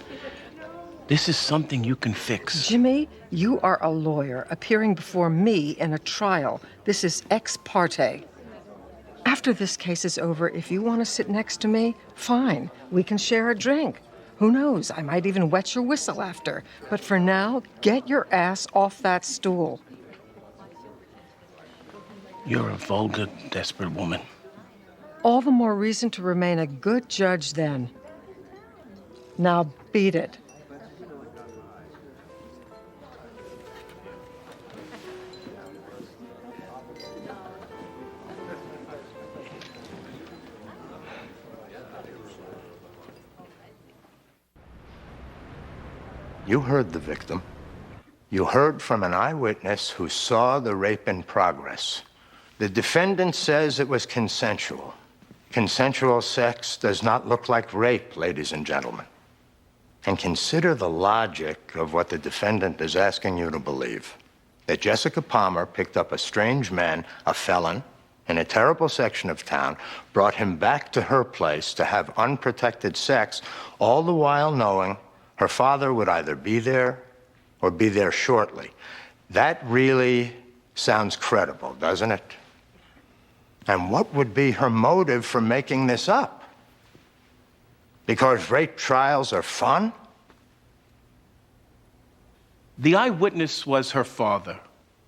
This is something you can fix. Jimmy, you are a lawyer appearing before me in a trial. This is ex parte. After this case is over, if you want to sit next to me, fine. We can share a drink. Who knows? I might even wet your whistle after. But for now, get your ass off that stool. You're a vulgar, desperate woman. All the more reason to remain a good judge then. Now beat it. You heard the victim. You heard from an eyewitness who saw the rape in progress. The defendant says it was consensual. Consensual sex does not look like rape, ladies and gentlemen. And consider the logic of what the defendant is asking you to believe. That Jessica Palmer picked up a strange man, a felon, in a terrible section of town, brought him back to her place to have unprotected sex, all the while knowing her father would either be there or be there shortly. That really sounds credible, doesn't it? And what would be her motive for making this up? Because rape trials are fun? The eyewitness was her father,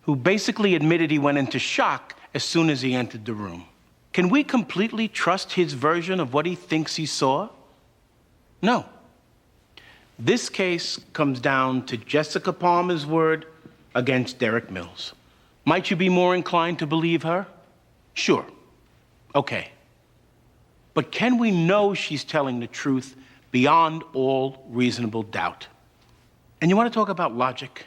who basically admitted he went into shock as soon as he entered the room. Can we completely trust his version of what he thinks he saw? No. This case comes down to Jessica Palmer's word against Derek Mills. Might you be more inclined to believe her? Sure. Okay. But can we know she's telling the truth beyond all reasonable doubt? And you want to talk about logic?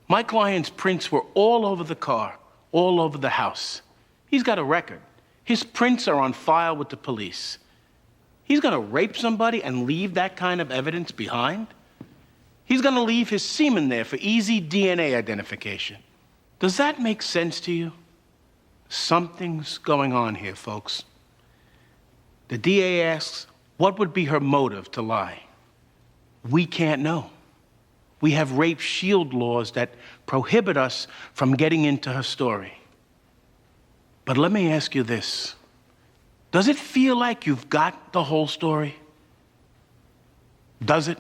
My client's prints were all over the car, all over the house. He's got a record. His prints are on file with the police. He's going to rape somebody and leave that kind of evidence behind? He's going to leave his semen there for easy DNA identification. Does that make sense to you? Something's going on here, folks. The DA asks, what would be her motive to lie? We can't know. We have rape shield laws that prohibit us from getting into her story. But let me ask you this. Does it feel like you've got the whole story? Does it?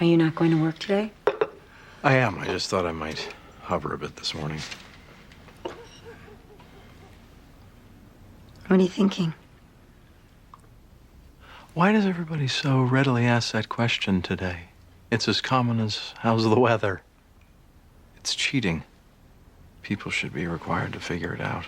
Are you not going to work today? I am. I just thought I might hover a bit this morning. What are you thinking? Why does everybody so readily ask that question today? It's as common as, how's the weather? It's cheating. People should be required to figure it out.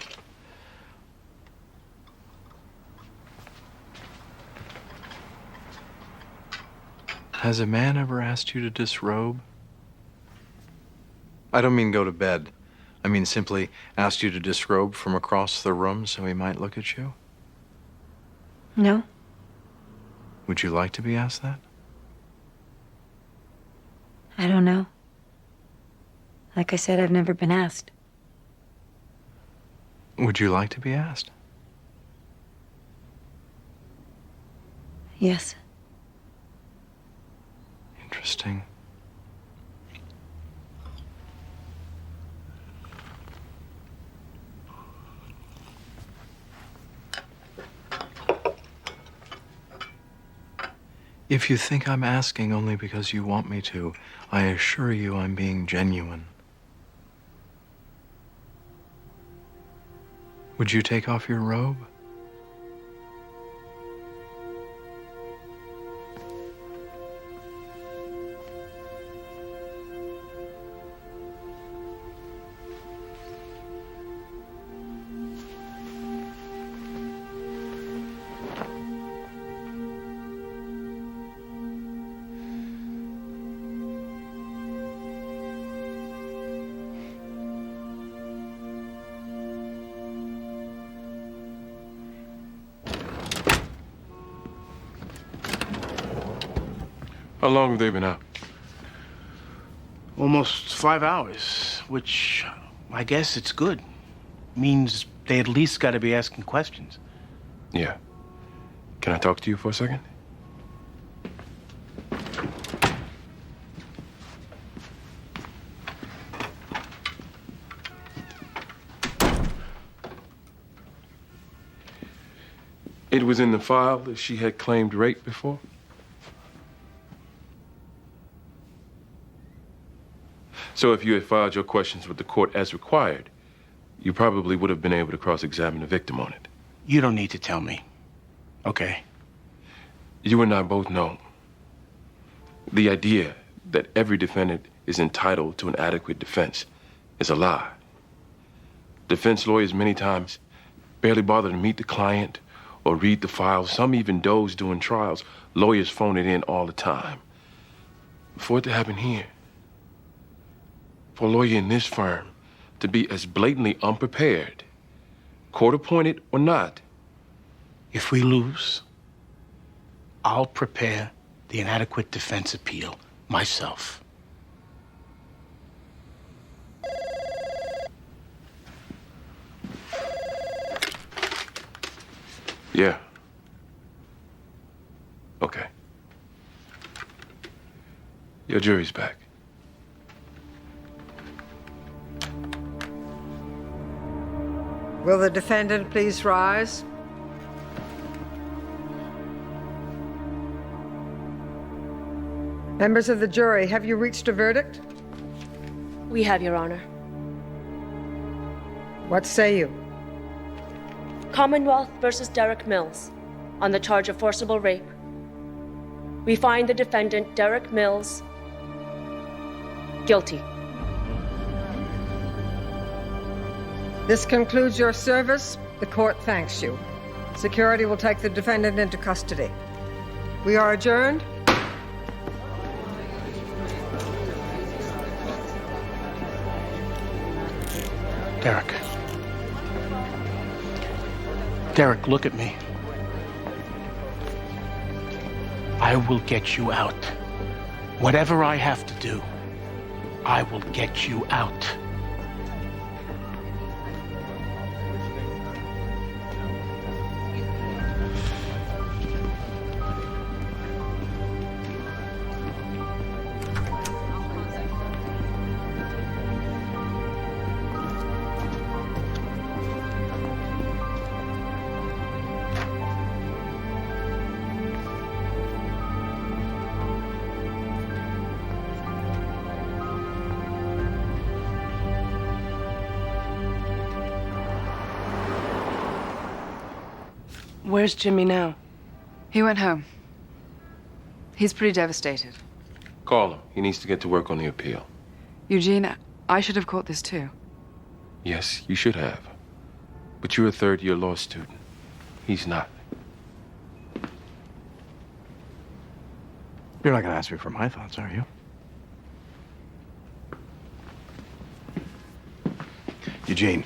Has a man ever asked you to disrobe? I don't mean go to bed. I mean simply asked you to disrobe from across the room so he might look at you? No. Would you like to be asked that? I don't know. Like I said, I've never been asked. Would you like to be asked? Yes. Interesting. If you think I'm asking only because you want me to, I assure you I'm being genuine. Would you take off your robe? How long have they been out? Almost 5 hours, which I guess it's good. Means they at least got to be asking questions. Yeah. Can I talk to you for a second? It was in the file that she had claimed rape before? So if you had filed your questions with the court as required, you probably would have been able to cross-examine the victim on it. You don't need to tell me. Okay. You and I both know the idea that every defendant is entitled to an adequate defense is a lie. Defense lawyers many times barely bother to meet the client or read the files. Some even doze during trials. Lawyers phone it in all the time. For it to happen here, for a lawyer in this firm to be as blatantly unprepared, court-appointed or not. If we lose, I'll prepare the inadequate defense appeal myself. Yeah. Okay. Your jury's back. Will the defendant please rise? Members of the jury, have you reached a verdict? We have, Your Honor. What say you? Commonwealth versus Derek Mills on the charge of forcible rape. We find the defendant, Derek Mills, guilty. This concludes your service. The court thanks you. Security will take the defendant into custody. We are adjourned. Derek. Derek, look at me. I will get you out. Whatever I have to do, I will get you out. Where's Jimmy now? He went home. He's pretty devastated. Call him. He needs to get to work on the appeal. Eugene, I should have caught this too. Yes, you should have. But you're a third-year law student. He's not. You're not going to ask me for my thoughts, are you? Eugene.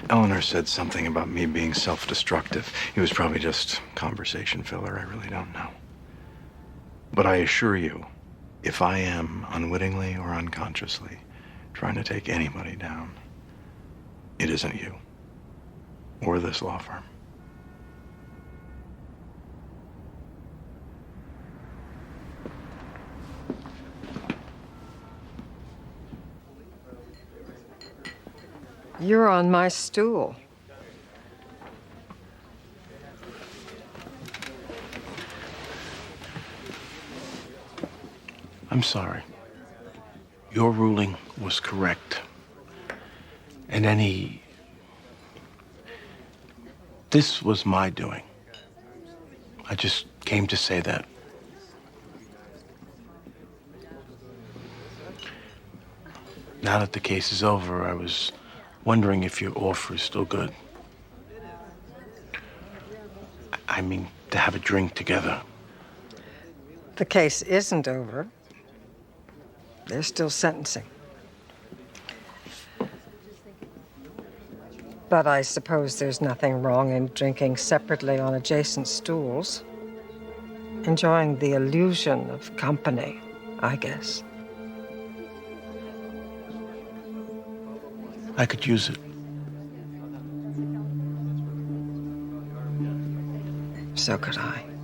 Eleanor said something about me being self-destructive. It was probably just conversation filler. I really don't know. But I assure you, if I am unwittingly or unconsciously trying to take anybody down, it isn't you or this law firm. You're on my stool. I'm sorry. Your ruling was correct. And any This was my doing. I just came to say that. Now that the case is over, I was wondering if your offer is still good. I mean, to have a drink together. The case isn't over. They're still sentencing. But I suppose there's nothing wrong in drinking separately on adjacent stools. Enjoying the illusion of company, I guess. I could use it. So could I.